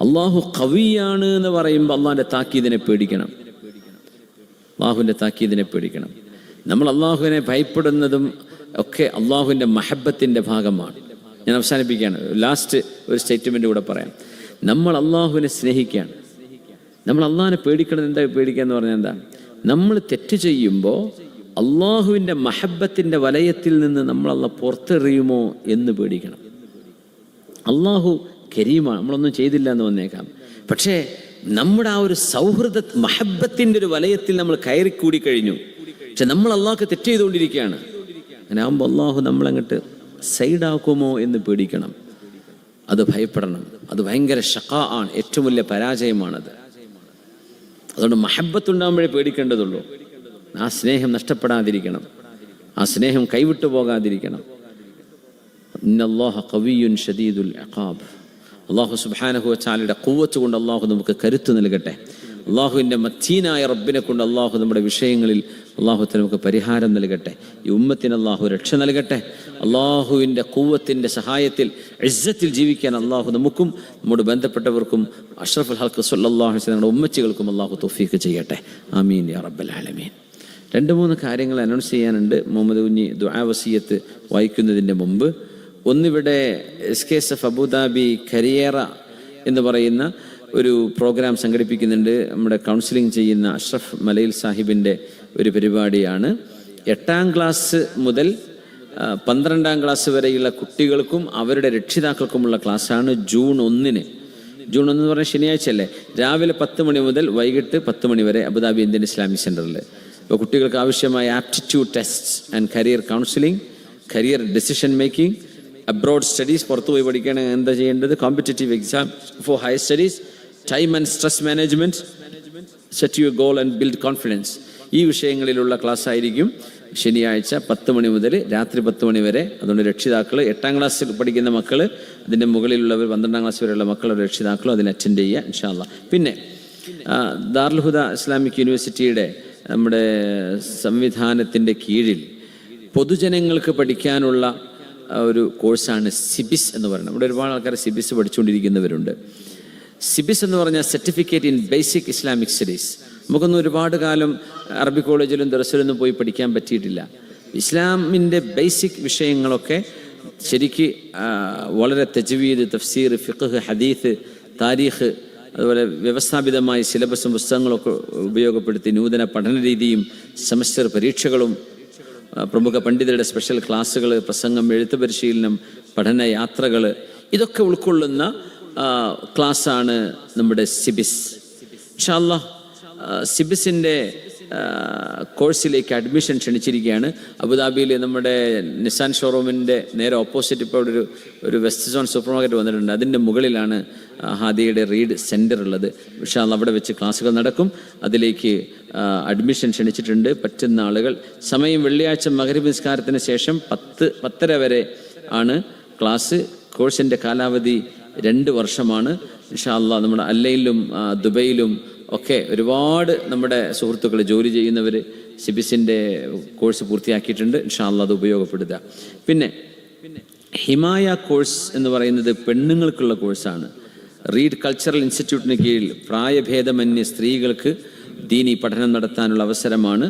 അല്ലാഹു ഖവിയാണ് എന്ന് പറയുമ്പോൾ അല്ലാഹുവിൻ്റെ താക്കീദിനെ പേടിക്കണം. അല്ലാഹുവിൻ്റെ താക്കീദിനെ പേടിക്കണം. നമ്മൾ അല്ലാഹുവിനെ ഭയപ്പെടുന്നതും ഒക്കെ അല്ലാഹുവിൻ്റെ മഹബത്തിൻ്റെ ഭാഗമാണ്. ഞാൻ അവസാനിപ്പിക്കുകയാണ്. ലാസ്റ്റ് ഒരു സ്റ്റേറ്റ്മെൻറ്റ് കൂടെ പറയാം. നമ്മൾ അള്ളാഹുവിനെ സ്നേഹിക്കുകയാണ്. നമ്മൾ അള്ളാഹിനെ പേടിക്കണം. എന്താ പേടിക്കുക എന്ന് പറഞ്ഞാൽ എന്താ? നമ്മൾ തെറ്റ് ചെയ്യുമ്പോൾ അള്ളാഹുവിൻ്റെ മഹബത്തിൻ്റെ വലയത്തിൽ നിന്ന് നമ്മൾ പുറത്തെറിയുമോ എന്ന് പേടിക്കണം. അള്ളാഹു കരീമാണ്, നമ്മളൊന്നും ചെയ്തില്ല എന്ന് വന്നേക്കാം. പക്ഷേ നമ്മുടെ ആ ഒരു സൗഹൃദ മഹബത്തിൻ്റെ ഒരു വലയത്തിൽ നമ്മൾ കയറിക്കൂടി കഴിഞ്ഞു. പക്ഷെ നമ്മൾ അള്ളാഹ്ക്ക് തെറ്റ് ചെയ്തുകൊണ്ടിരിക്കുകയാണ്. അങ്ങനെ ആകുമ്പോൾ അള്ളാഹു നമ്മളങ്ങോട്ട് സൈഡാക്കുമോ എന്ന് പേടിക്കണം. അത് ഭയപ്പെടണം. അത് ഭയങ്കര ഷഖാ ആണ്, ഏറ്റവും വലിയ പരാജയമാണത്. അതുകൊണ്ട് മഹബത്തുണ്ടാകുമ്പോഴേ പേടിക്കേണ്ടതുള്ളൂ. ആ സ്നേഹം നഷ്ടപ്പെടാതിരിക്കണം, ആ സ്നേഹം കൈവിട്ടു പോകാതിരിക്കണം. ഇന്നല്ലാഹ ഖവിയ്യുൻ ശദീദുൽ ഇഖാബ്. അല്ലാഹു സുബ്ഹാനഹു വ തആലയുടെ ഖുവ്വത്ത് കൊണ്ട് അല്ലാഹു നമുക്ക് കരുത്ത് നൽകട്ടെ. അള്ളാഹുവിൻ്റെ മത്തീനായ റബ്ബിനെ കൊണ്ട് അള്ളാഹു നമ്മുടെ വിഷയങ്ങളിൽ അള്ളാഹുത്തിന് നമുക്ക് പരിഹാരം നൽകട്ടെ. ഈ ഉമ്മത്തിന് അള്ളാഹു രക്ഷ നൽകട്ടെ. അള്ളാഹുവിൻ്റെ ഖുവ്വത്തിൻ്റെ സഹായത്തിൽ ഇസ്സത്തിൽ ജീവിക്കാൻ അള്ളാഹു നമുക്കും നമ്മോട് ബന്ധപ്പെട്ടവർക്കും അഷ്റഫുൽ ഹൽഖ് സ്വല്ലല്ലാഹു അലൈഹി വസല്ലം ഉമ്മച്ചികൾക്കും അള്ളാഹു തൗഫീഖ് ചെയ്യട്ടെ. ആമീൻ യാ റബ്ബൽ ആലമീൻ. 2-3 കാര്യങ്ങൾ അനൗൺസ് ചെയ്യാനുണ്ട്. മുഹമ്മദ് കുഞ്ഞി ദുആ വസിയത്ത് വായിക്കുന്നതിൻ്റെ മുമ്പ് ഒന്നിവിടെ SKSF അബുദാബി കരിയറ എന്ന് പറയുന്ന ഒരു പ്രോഗ്രാം സംഘടിപ്പിക്കുന്നുണ്ട്. നമ്മുടെ കൗൺസിലിംഗ് ചെയ്യുന്ന അഷ്റഫ് മലയിൽ സാഹിബിൻ്റെ ഒരു പരിപാടിയാണ്. 8ാം ക്ലാസ് മുതൽ 12ാം ക്ലാസ് വരെയുള്ള കുട്ടികൾക്കും അവരുടെ രക്ഷിതാക്കൾക്കുമുള്ള ക്ലാസ്സാണ് ജൂൺ 1. ജൂൺ 1 എന്ന് പറഞ്ഞാൽ ശനിയാഴ്ചയല്ലേ, രാവിലെ 10 മണി മുതൽ വൈകിട്ട് 10 മണി വരെ അബുദാബി ഇന്ത്യൻ ഇസ്ലാമിക് സെൻറ്ററിൽ. ഇപ്പോൾ കുട്ടികൾക്ക് ആവശ്യമായ aptitude test and career counselling, career decision making, abroad studies, പുറത്തു പോയി പഠിക്കുകയാണെങ്കിൽ എന്താ ചെയ്യേണ്ടത്, competitive exam four higher studies, time and stress management, set your goal and build confidence. ഈ വിഷയങ്ങളിലുള്ള ക്ലാസ് ആയിരിക്കും ശനിയാഴ്ച 10 മണി മുതൽ രാത്രി 10 മണി വരെ. അതുകൊണ്ട് രക്ഷിതാക്കൾ 8ാം ക്ലാസ്സിൽ പഠിക്കുന്ന മക്കൾ, അതിൻ്റെ മുകളിലുള്ളവർ 12ാം ക്ലാസ് വരെയുള്ള മക്കളുടെ രക്ഷിതാക്കളും അതിൽ അറ്റൻഡ് ചെയ്യുക ഇൻഷാ അല്ലാഹ്. പിന്നെ ദാറുൽ ഹുദ ഇസ്ലാമിക് യൂണിവേഴ്സിറ്റിയുടെ നമ്മുടെ സംവിധാനത്തിൻ്റെ കീഴിൽ പൊതുജനങ്ങൾക്ക് പഠിക്കാനുള്ള ഒരു കോഴ്സാണ് സിബിസ് എന്ന് പറയുന്നത്. ഇവിടെ ഒരുപാട് ആൾക്കാർ സിബിസ് പഠിച്ചുകൊണ്ടിരിക്കുന്നവരുണ്ട്. സിബിസ് എന്ന് പറഞ്ഞാൽ certificate in basic Islamic studies. നമുക്കൊന്നും ഒരുപാട് കാലം അറബി കോളേജിലും ദർസിലൊന്നും പോയി പഠിക്കാൻ പറ്റിയിട്ടില്ല. ഇസ്ലാമിൻ്റെ ബേസിക് വിഷയങ്ങളൊക്കെ ശരിക്ക് വളരെ തജ്വീദ്, തഫ്സീർ, ഫിഖ്, ഹദീത്ത്, താരീഖ്, അതുപോലെ വ്യവസ്ഥാപിതമായ സിലബസും പുസ്തകങ്ങളൊക്കെ ഉപയോഗപ്പെടുത്തി നൂതന പഠന രീതിയും സെമസ്റ്റർ പരീക്ഷകളും പ്രമുഖ പണ്ഡിതരുടെ സ്പെഷ്യൽ ക്ലാസ്സുകൾ, പ്രസംഗം, എഴുത്ത് പരിശീലനം, പഠനയാത്രകൾ, ഇതൊക്കെ ഉൾക്കൊള്ളുന്ന ക്ലാസ്സാണ് നമ്മുടെ സിബിസ്. ഇൻഷാ അല്ലാഹ് സിബിസിൻ്റെ കോഴ്സിലേക്ക് അഡ്മിഷൻ ക്ഷണിച്ചിരിക്കുകയാണ്. അബുദാബിയിൽ നമ്മുടെ നിസാൻ ഷോറൂമിൻ്റെ നേരെ ഓപ്പോസിറ്റ് ഇപ്പോൾ ഒരു വെസ്റ്റ് സോൺ സൂപ്പർ മാർക്കറ്റ് വന്നിട്ടുണ്ട്. അതിൻ്റെ മുകളിലാണ് ഹാദിയുടെ റീഡ് സെൻറ്റർ ഉള്ളത്. ഇൻഷാ അല്ലാഹ് അവിടെ വെച്ച് ക്ലാസ്സുകൾ നടക്കും. അതിലേക്ക് അഡ്മിഷൻ ക്ഷണിച്ചിട്ടുണ്ട്. പറ്റുന്ന ആളുകൾ. സമയം വെള്ളിയാഴ്ച മഗ്‌രിബ് നിസ്കാരത്തിന് ശേഷം 10:30 വരെ ആണ് ക്ലാസ്. കോഴ്സിൻ്റെ കാലാവധി 2 വർഷമാണ്. ഇൻഷാ അല്ലാഹ് നമ്മുടെ അല്ലയിലും ദുബൈയിലും ഒക്കെ ഒരുപാട് നമ്മുടെ സുഹൃത്തുക്കൾ ജോലി ചെയ്യുന്നവർ സിബിസിൻ്റെ കോഴ്സ് പൂർത്തിയാക്കിയിട്ടുണ്ട്. ഇൻഷാ അല്ലാഹ് അത് ഉപയോഗപ്പെടുത്തുക. പിന്നെ ഹിമായ കോഴ്സ് എന്ന് പറയുന്നത് പെണ്ണുങ്ങൾക്കുള്ള കോഴ്സാണ്. റീഡ് കൾച്ചറൽ ഇൻസ്റ്റിറ്റ്യൂട്ടിന് കീഴിൽ പ്രായഭേദമന്യേ സ്ത്രീകൾക്ക് ദീനി പഠനം നടത്താനുള്ള അവസരമാണ്.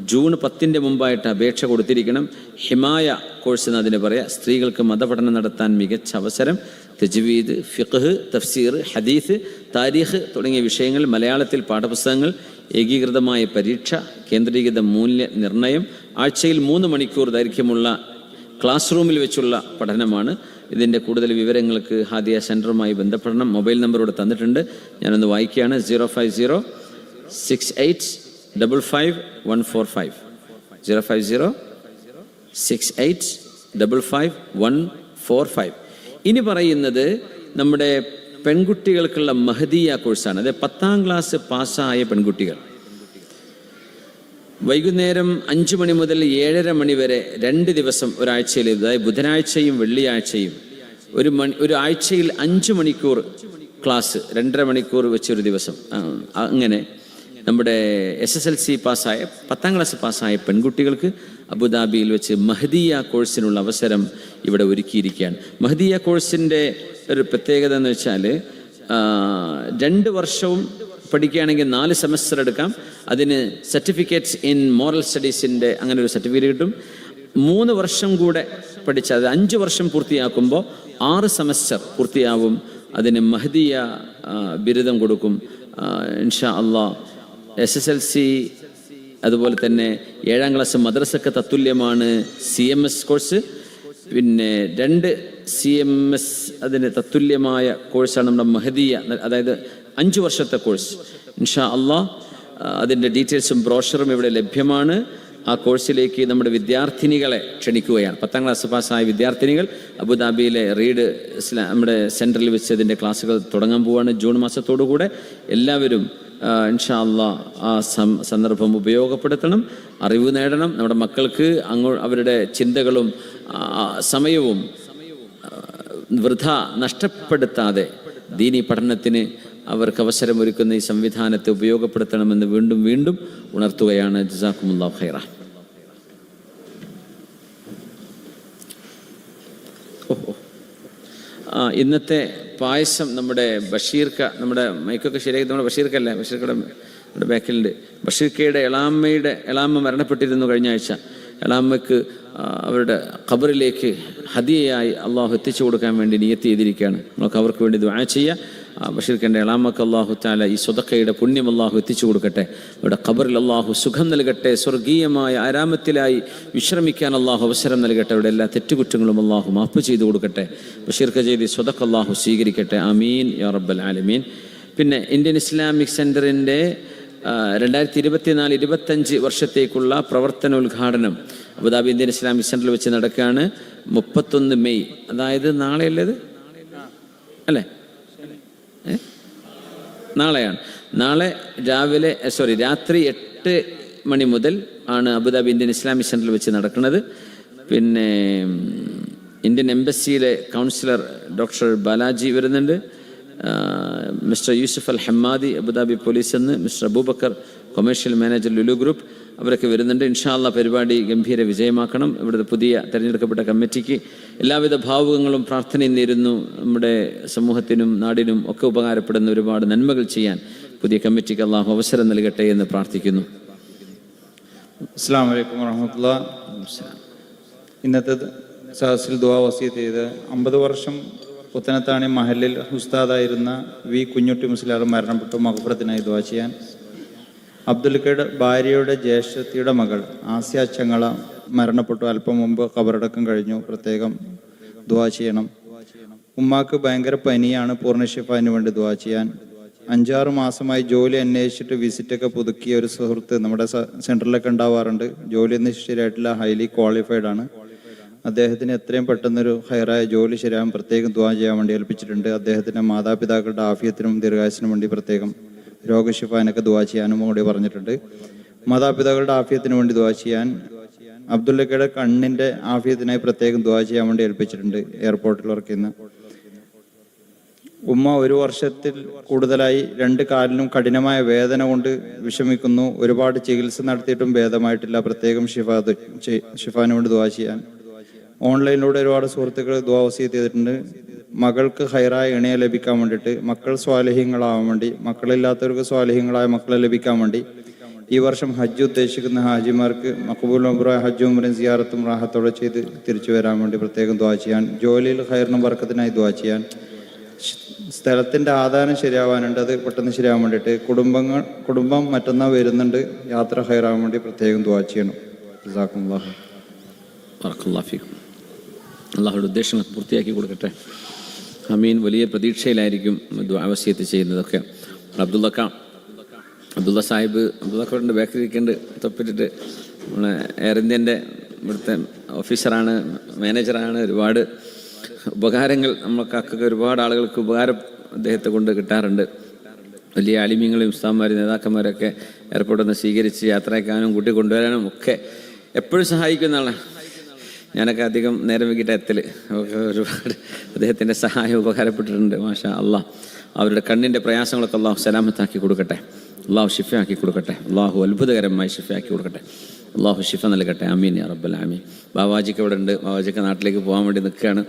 ജൂൺ 10 മുമ്പായിട്ട് അപേക്ഷ കൊടുത്തിരിക്കണം. ഹിമായ കോഴ്സ് എന്ന് അതിന് പറയാം. സ്ത്രീകൾക്ക് മതപഠനം നടത്താൻ മികച്ച അവസരം. തജ്വീദ്, ഫിഖ്, തഫ്സീർ, ഹദീസ്, താരീഖ് തുടങ്ങിയ വിഷയങ്ങൾ, മലയാളത്തിൽ പാഠപുസ്തകങ്ങൾ, ഏകീകൃതമായ പരീക്ഷ, കേന്ദ്രീകൃത മൂല്യനിർണ്ണയം, ആഴ്ചയിൽ 3 മണിക്കൂർ ദൈർഘ്യമുള്ള ക്ലാസ് റൂമിൽ വെച്ചുള്ള പഠനമാണ്. ഇതിൻ്റെ കൂടുതൽ വിവരങ്ങൾക്ക് ഹാദിയ സെൻറ്ററുമായി ബന്ധപ്പെടണം. മൊബൈൽ നമ്പർ ഇവിടെ തന്നിട്ടുണ്ട്, ഞാനൊന്ന് വായിക്കുകയാണ്. 05068555145 05068555145. ഇനി പറയുന്നത് നമ്മുടെ പെൺകുട്ടികൾക്കുള്ള മഹദിയ കോഴ്സാണ്. അതായത് 10ാം ക്ലാസ് പാസ്സായ പെൺകുട്ടികൾ വൈകുന്നേരം 5 മണി മുതൽ 7:30 മണി വരെ 2 ദിവസം ഒരാഴ്ചയിൽ, അതായത് ബുധനാഴ്ചയും വെള്ളിയാഴ്ചയും ഒരു ആഴ്ചയിൽ 5 മണിക്കൂർ ക്ലാസ്, 2.5 മണിക്കൂർ വെച്ചൊരു ദിവസം. അങ്ങനെ നമ്മുടെ SSLC പാസ്സായ 10ാം ക്ലാസ് പാസ്സായ പെൺകുട്ടികൾക്ക് അബുദാബിയിൽ വെച്ച് മഹദിയ കോഴ്സിനുള്ള അവസരം ഇവിടെ ഒരുക്കിയിരിക്കുകയാണ്. മഹദിയ കോഴ്സിൻ്റെ ഒരു പ്രത്യേകത എന്ന് വെച്ചാൽ 2 വർഷവും പഠിക്കുകയാണെങ്കിൽ 4 സെമസ്റ്റർ എടുക്കാം. അതിന് സർട്ടിഫിക്കറ്റ്സ് ഇൻ മോറൽ സ്റ്റഡീസിൻ്റെ അങ്ങനെ ഒരു സർട്ടിഫിക്കറ്റ് കിട്ടും. 3 വർഷം കൂടെ പഠിച്ച, അത് 5 വർഷം പൂർത്തിയാക്കുമ്പോൾ 6 സെമസ്റ്റർ പൂർത്തിയാവും. അതിന് മഹദിയ ബിരുദം കൊടുക്കും ഇൻഷാ അല്ലാഹ്. SSLC അതുപോലെ തന്നെ 7ാം ക്ലാസ് മദ്രസക്ക് തത്തുല്യമാണ് CMS കോഴ്സ്. പിന്നെ 2 CMS അതിന് തത്തുല്യമായ കോഴ്സാണ് നമ്മുടെ മഹദിയ, അതായത് 5 വർഷത്തെ കോഴ്സ് ഇൻഷാ അല്ലാഹ്. അതിൻ്റെ ഡീറ്റെയിൽസും ബ്രോഷറും ഇവിടെ ലഭ്യമാണ്. ആ കോഴ്സിലേക്ക് നമ്മുടെ വിദ്യാർത്ഥിനികളെ ക്ഷണിക്കുകയാണ്. 10ാം ക്ലാസ് പാസ്സായ വിദ്യാർത്ഥിനികൾ അബുദാബിയിലെ റീഡ് നമ്മുടെ സെൻറ്ററിൽ വെച്ച് അതിൻ്റെ ക്ലാസ്സുകൾ തുടങ്ങാൻ പോവുകയാണ് ജൂൺ മാസത്തോടുകൂടെ. എല്ലാവരും ഇൻഷാ അല്ലാഹ് ആ സന്ദർഭം ഉപയോഗപ്പെടുത്തണം, അറിവ് നേടണം. നമ്മുടെ മക്കൾക്ക് അവരുടെ ചിന്തകളും സമയവും വൃഥ നഷ്ടപ്പെടുത്താതെ ദീനി പഠനത്തിന് അവർക്ക് അവസരമൊരുക്കുന്ന ഈ സംവിധാനത്തെ ഉപയോഗപ്പെടുത്തണമെന്ന് വീണ്ടും വീണ്ടും ഉണർത്തുകയാണ്. ജസാക്കുമുല്ലാഹു ഖൈറ. ഇന്നത്തെ പായസം നമ്മുടെ ബഷീർക്ക, നമ്മുടെ മൈക്കൊക്കെ ശരിയാക്കി, നമ്മുടെ ബഷീർക്കല്ലേ, ബഷീർക്കയുടെ ബാക്കിലുണ്ട്. ബഷീർക്കയുടെ എളാമ്മ മരണപ്പെട്ടിരുന്നു കഴിഞ്ഞ ആഴ്ച. എളാമ്മയ്ക്ക് അവരുടെ ഖബറിലേക്ക് ഹദിയയായി അള്ളാഹു എത്തിച്ചു കൊടുക്കാൻ വേണ്ടി നിയത്ത് ചെയ്തിരിക്കുകയാണ്. നമുക്ക് അവർക്ക് വേണ്ടി ദുആ ചെയ്യുക. ബഷീർക്കൻ്റെ എളാമക്ക് അല്ലാഹു തആല ഈ സ്വതക്കയുടെ പുണ്യം അല്ലാഹു എത്തിച്ചു കൊടുക്കട്ടെ. അവരുടെ ഖബറിൽ അല്ലാഹു സുഖം നൽകട്ടെ. സ്വർഗീയമായ ആരാമത്തിലായി വിശ്രമിക്കാൻ അല്ലാഹു അവസരം നൽകട്ടെ. അവരുടെ എല്ലാ തെറ്റുകുറ്റങ്ങളും അല്ലാഹു മാഫ് ചെയ്തു കൊടുക്കട്ടെ. ബഷീർക്ക് ചെയ്ത് സ്വതക്ക അല്ലാഹു സ്വീകരിക്കട്ടെ. ആമീൻ യാ റബ്ബൽ ആലമീൻ. പിന്നെ ഇന്ത്യൻ ഇസ്ലാമിക് സെൻറ്ററിൻ്റെ 2024-25 വർഷത്തേക്കുള്ള പ്രവർത്തനോദ്ഘാടനം അബുദാബി ഇന്ത്യൻ ഇസ്ലാമിക് സെൻറ്ററിൽ വെച്ച് നടക്കുകയാണ്. 31 മെയ്, അതായത് നാളെയല്ലത് അല്ലേ? നാളെയാണ്. നാളെ രാത്രി 8 മണി മുതൽ ആണ് അബുദാബി ഇന്ത്യൻ ഇസ്ലാമിക് സെൻറ്ററിൽ വെച്ച് നടക്കുന്നത്. പിന്നെ ഇന്ത്യൻ എംബസിയിലെ കൗൺസിലർ ഡോക്ടർ ബാലാജി വരുന്നുണ്ട്, mister Yusuf Al Hammadi Abu Dhabi police എന്ന്, mister Abubakar commercial manager Lulu group, അവരൊക്കെ വരുന്നുണ്ട്. ഇൻഷാ അല്ലാഹ് പരിപാടി ഗംഭീര വിജയമാക്കണം. ഇവിടുത്തെ പുതിയ തിരഞ്ഞെടുക്കപ്പെട്ട കമ്മിറ്റിക്ക് എല്ലാവിധ ഭാവുകങ്ങളും പ്രാർത്ഥനയും നേരുന്നു. നമ്മുടെ സമൂഹത്തിനും നാടിനും ഒക്കെ ഉപകാരപ്പെടുന്ന ഒരുപാട് നന്മകൾ ചെയ്യാൻ പുതിയ കമ്മിറ്റിക്ക് അല്ലാഹു അവസരം നൽകട്ടെ എന്ന് പ്രാർത്ഥിക്കുന്നു. അസ്സലാമു അലൈക്കും വറഹ്മത്തുള്ളാഹി. ഇന്നത്തെ സദസ്സിൽ ദുആ വസിയത്ത് ചെയ്ത് 50 വർഷം പുത്തനത്താണി മഹലിൽ ഉസ്താദായിരുന്ന വി കുഞ്ഞുട്ടി മുസ്ലിയാർ മരണപ്പെട്ടു. മഗ്ഫിറത്തിനായി ദുആ ചെയ്യാൻ. അബ്ദുൽക്കയുടെ ഭാര്യയുടെ ജ്യേഷ്ഠത്തിയുടെ മകൾ ആസിയ ചങ്ങള മരണപ്പെട്ടു. അല്പം മുമ്പ് ഖബറടക്കം കഴിഞ്ഞു. പ്രത്യേകം ദുആ ചെയ്യണം. ഉമ്മാക്ക് ഭയങ്കര പനിയാണ്. പൂർണ്ണശിഫാന് വേണ്ടി ദുആ ചെയ്യാൻ. 5-6 മാസമായി ജോലി അന്വേഷിച്ചിട്ട് വിസിറ്റൊക്കെ പുതുക്കിയ ഒരു സുഹൃത്ത് നമ്മുടെ സെൻറ്ററിലൊക്കെ ഉണ്ടാവാറുണ്ട്. ജോലിയൊന്നും ശരിയായിട്ടില്ല. ഹൈലി ക്വാളിഫൈഡ് ആണ്. അദ്ദേഹത്തിന് എത്രയും പെട്ടെന്നൊരു ഹൈറായ ജോലി ശരിയാകാൻ പ്രത്യേകം ദുആ ചെയ്യാൻ വേണ്ടി ഏൽപ്പിച്ചിട്ടുണ്ട്. അദ്ദേഹത്തിൻ്റെ മാതാപിതാക്കളുടെ ആഫിയത്തിനും ദീർഘായുസിനും വേണ്ടി പ്രത്യേകം രോഗശിഫാനൊക്കെ ദുആ ചെയ്യാനും കൂടി പറഞ്ഞിട്ടുണ്ട്. മാതാപിതാക്കളുടെ ആഫിയത്തിന് വേണ്ടി ദുആ ചെയ്യാൻ. അബ്ദുല്ലക്കയുടെ കണ്ണിൻ്റെ ആഫിയത്തിനായി പ്രത്യേകം ദുആ ചെയ്യാൻ വേണ്ടി ഏൽപ്പിച്ചിട്ടുണ്ട്. എയർപോർട്ടിൽ വർക്ക് ചെയ്യുന്ന ഉമ്മ 1 വർഷത്തിൽ കൂടുതലായി 2 കാലിനും കഠിനമായ വേദന കൊണ്ട് വിഷമിക്കുന്നു. ഒരുപാട് ചികിത്സ നടത്തിയിട്ടും ഭേദമായിട്ടില്ല. പ്രത്യേകം ഷിഫാന് വേണ്ടി ദുആ ചെയ്യാൻ. ഓൺലൈനിലൂടെ ഒരുപാട് സുഹൃത്തുക്കൾ ദുആ വസിയത്ത് ചെയ്തിട്ടുണ്ട്. മകൾക്ക് ഹൈറായ ഇണയെ ലഭിക്കാൻ വേണ്ടിയിട്ട്, മക്കൾ സ്വാലിഹ്യങ്ങളാവാൻ വേണ്ടി, മക്കളില്ലാത്തവർക്ക് സ്വാലിഹ്യങ്ങളായ മക്കളെ ലഭിക്കാൻ വേണ്ടി, ഈ വർഷം ഹജ്ജ് ഉദ്ദേശിക്കുന്ന ഹാജിമാർക്ക് മഖബൂൽ ഉംറയും ഹജ്ജും ഉംറയും സിയാറത്തും റാഹത്തോടെ ചെയ്ത് തിരിച്ചു വരാൻ വേണ്ടി പ്രത്യേകം ദുആ ചെയ്യാൻ. ജോലിയിൽ ഹൈറിനും ബർക്കത്തിനായി ദുആ ചെയ്യാൻ. സ്ഥലത്തിൻ്റെ ആധാരം ശരിയാവാനുണ്ട്, അത് പെട്ടെന്ന് ശരിയാവാൻ വേണ്ടിയിട്ട്. കുടുംബം മറ്റന്നാൾ വരുന്നുണ്ട്. യാത്ര ഹൈറാവാൻ വേണ്ടി പ്രത്യേകം ദുആ ചെയ്യണം. ജസാക്കുമുല്ലാഹ്. ബറക്കല്ലാഹു ഫീക്കും. അള്ളാഹുയുടെ ഉദ്ദേശങ്ങൾ പൂർത്തിയാക്കി കൊടുക്കട്ടെ. അമീൻ. വലിയ പ്രതീക്ഷയിലായിരിക്കും ദുആ വസിയത്ത് ചെയ്യുന്നതൊക്കെ. അബ്ദുള്ള സാഹിബ് അബ്ദുള്ളക്കോടിൻ്റെ ബാക്കിൽ ഇരിക്കേണ്ട തൊപ്പിട്ടിട്ട് നമ്മളെ എയർ ഇന്ത്യൻ്റെ ഇവിടുത്തെ ഓഫീസറാണ്, മാനേജറാണ്. ഒരുപാട് ഉപകാരങ്ങൾ നമ്മൾക്കൊക്കെ ഒരുപാട് ആളുകൾക്ക് ഉപകാരം അദ്ദേഹത്തെ കൊണ്ട് കിട്ടാറുണ്ട്. വലിയ ആലിമീങ്ങളും ഉസ്താദ്മാരും നേതാക്കന്മാരൊക്കെ എയർപോർട്ടിൽ നിന്ന് സ്വീകരിച്ച് യാത്രയാക്കാനും കൂട്ടി കൊണ്ടുവരാനും ഒക്കെ എപ്പോഴും സഹായിക്കുന്ന ആളാണ്. ഞാനൊക്കെ അധികം നേരം വൈകിട്ട് എത്തൽ ഒരുപാട് അദ്ദേഹത്തിൻ്റെ സഹായം ഉപകാരപ്പെട്ടിട്ടുണ്ട്. മാഷാ അള്ളാഹ്. അവരുടെ കണ്ണിൻ്റെ പ്രയാസങ്ങളൊക്കെ അള്ളാഹു സലാമത്താക്കി കൊടുക്കട്ടെ. അള്ളാഹു ഷിഫയാക്കി കൊടുക്കട്ടെ. അള്ളാഹു അത്ഭുതകരമായി ഷിഫയാക്കി കൊടുക്കട്ടെ. അള്ളാഹു ഷിഫ നൽകട്ടെ. ആമീൻ യാ റബ്ബൽ ആമീൻ. ബാവാജിക്ക് ഇവിടെ ഉണ്ട്. ബാവാജിക്ക് നാട്ടിലേക്ക് പോകാൻ വേണ്ടി നിൽക്കുകയാണ്.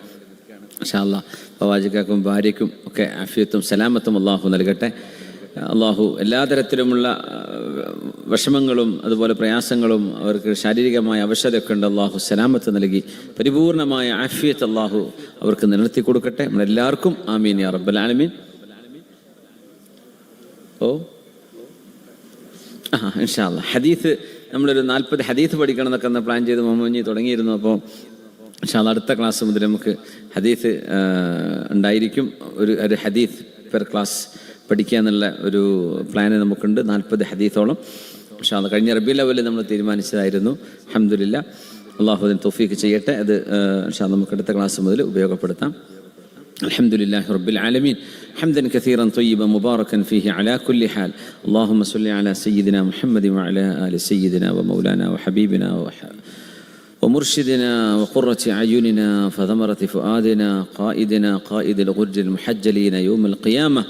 മാഷാ അള്ളാഹ്. ബാവാജിക്കും ഭാര്യയ്ക്കും ഒക്കെ ആഫിയത്തും സലാമത്തും അള്ളാഹു നൽകട്ടെ. അള്ളാഹു എല്ലാ തരത്തിലുമുള്ള വിഷമങ്ങളും അതുപോലെ പ്രയാസങ്ങളും, അവർക്ക് ശാരീരികമായ അവശതയൊക്കെ ഉണ്ട്, അള്ളാഹു സലാമത്ത് നൽകി പരിപൂർണമായ ആഫിയത്ത് അള്ളാഹു അവർക്ക് നിലനിർത്തി കൊടുക്കട്ടെ. നമ്മളെല്ലാവർക്കും ആമീൻ യാ റബ്ബൽ ആലമീൻ. ഇൻഷാ അല്ലാഹ് ഹദീസ് നമ്മളൊരു 40 ഹദീസ് പഠിക്കണം എന്നൊക്കെ ഒന്ന് പ്ലാൻ ചെയ്ത് മുഹമ്മദ് തുടങ്ങിയിരുന്നു. അപ്പോൾ ഇൻഷാ അല്ലാഹ് അടുത്ത ക്ലാസ് മുതൽ നമുക്ക് ഹദീസ് ഉണ്ടായിരിക്കും. ഒരു ഹദീസ് പെർ ക്ലാസ് പഠിക്കുക എന്നുള്ള ഒരു പ്ലാന് നമുക്കുണ്ട്. 40 ഹദീസോളം ഇൻഷാ അല്ലാഹ്. കഴിഞ്ഞ റബീഉൽ അവ്വലിൽ നമ്മൾ തീരുമാനിച്ചതായിരുന്നു. അൽഹംദുലില്ലാഹ്. അല്ലാഹു അതിന് തൗഫീഖ് ചെയ്യട്ടെ. അത് ഇൻഷാ അല്ലാഹ് നമുക്ക് അടുത്ത ക്ലാസ് മുതൽ ഉപയോഗപ്പെടുത്താം. الحمدلله رب العالمين حمدا كثيرا طيبا مباركا فيه على كل حال. اللهم صل على سيدنا محمد وعلى آل سيدنا ومولانا وحبيبنا ومرشدنا وقرة أعيننا فثمرة فؤادنا قائدنا قائد الغر المحجلين يوم القيامة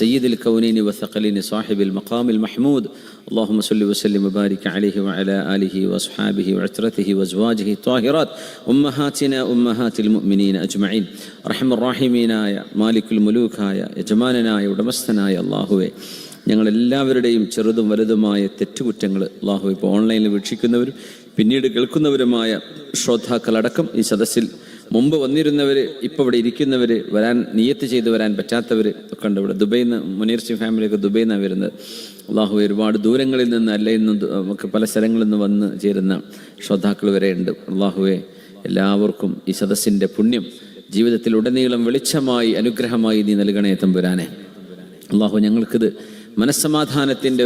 سيد الكونين والثقلين صاحب المقام المحمود. اللهم صل وسلم وبارك عليه وعلى آله وأصحابه وعترته وأزواجه الطاهرات أمهاتنا أمهات المؤمنين أجمعين. أرحم الراحمين يا مالك الملوك يا يجمالنا يا ودمستنا يا الله. ഞങ്ങളെല്ലാവരുടെയും ചെറുതും വലുതുമായ തെറ്റുകുറ്റങ്ങൾ അല്ലാഹു ഇപ്പോൾ ഓൺലൈനിൽ വീക്ഷിക്കുന്നവരും പിന്നീട് കേൾക്കുന്നവരുമായ ശ്രോതാക്കളടക്കം ഈ സദസ്സിൽ മുമ്പ് വന്നിരുന്നവർ, ഇപ്പോൾ ഇവിടെ ഇരിക്കുന്നവർ, വരാൻ നിയത്ത് ചെയ്ത് വരാൻ പറ്റാത്തവർ ഒക്കെ ഉണ്ട്. ഇവിടെ ദുബൈയിൽ നിന്ന് മുനീർ സി ഫാമിലിയൊക്കെ ദുബൈയിൽ നിന്നാണ് വരുന്നത്. അള്ളാഹു ഒരുപാട് ദൂരങ്ങളിൽ നിന്ന് അല്ലെങ്കിൽ നമുക്ക് പല സ്ഥലങ്ങളിൽ നിന്ന് വന്ന് ചേരുന്ന ശ്രോതാക്കൾ വരെ ഉണ്ട്. അള്ളാഹുവെ എല്ലാവർക്കും ഈ സദസ്സിൻ്റെ പുണ്യം ജീവിതത്തിൽ ഉടനീളം വെളിച്ചമായി അനുഗ്രഹമായി നീ നൽകണേ തമ്പുരാനെ. അള്ളാഹു ഞങ്ങൾക്കിത് മനസ്സമാധാനത്തിൻ്റെ,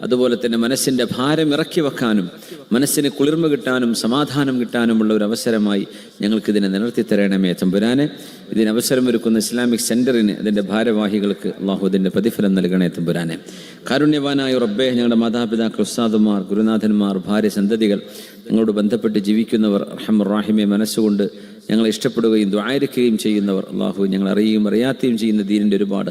അതുപോലെ തന്നെ മനസ്സിൻ്റെ ഭാരം ഇറക്കി വെക്കാനും മനസ്സിന് കുളിർമ കിട്ടാനും സമാധാനം കിട്ടാനുമുള്ള ഒരു അവസരമായി ഞങ്ങൾക്കിതിനെ നിലർത്തി തരണമേ തമ്പുരാനെ. ഇതിന് അവസരമൊരുക്കുന്ന ഇസ്ലാമിക് സെൻറ്ററിന്, അതിൻ്റെ ഭാരവാഹികൾക്ക് അള്ളാഹു ഇതിൻ്റെ പ്രതിഫലം നൽകണേ തമ്പുരാനെ. കാരുണ്യവാനായ റബ്ബേ, ഞങ്ങളുടെ മാതാപിതാക്കൾ, ഉസ്താദുമാർ, ഗുരുനാഥന്മാർ, ഭാര്യ, സന്തതികൾ, ഞങ്ങളോട് ബന്ധപ്പെട്ട് ജീവിക്കുന്നവർ, റഹ്മുർ-റഹീമെ മനസ്സുകൊണ്ട് ഞങ്ങളെ ഇഷ്ടപ്പെടുകയും ദ്വായിരിക്കുകയും ചെയ്യുന്നവർ, അള്ളാഹു ഞങ്ങൾ അറിയുകയും അറിയാത്തയും ചെയ്യുന്ന ദീനിൻ്റെ ഒരുപാട്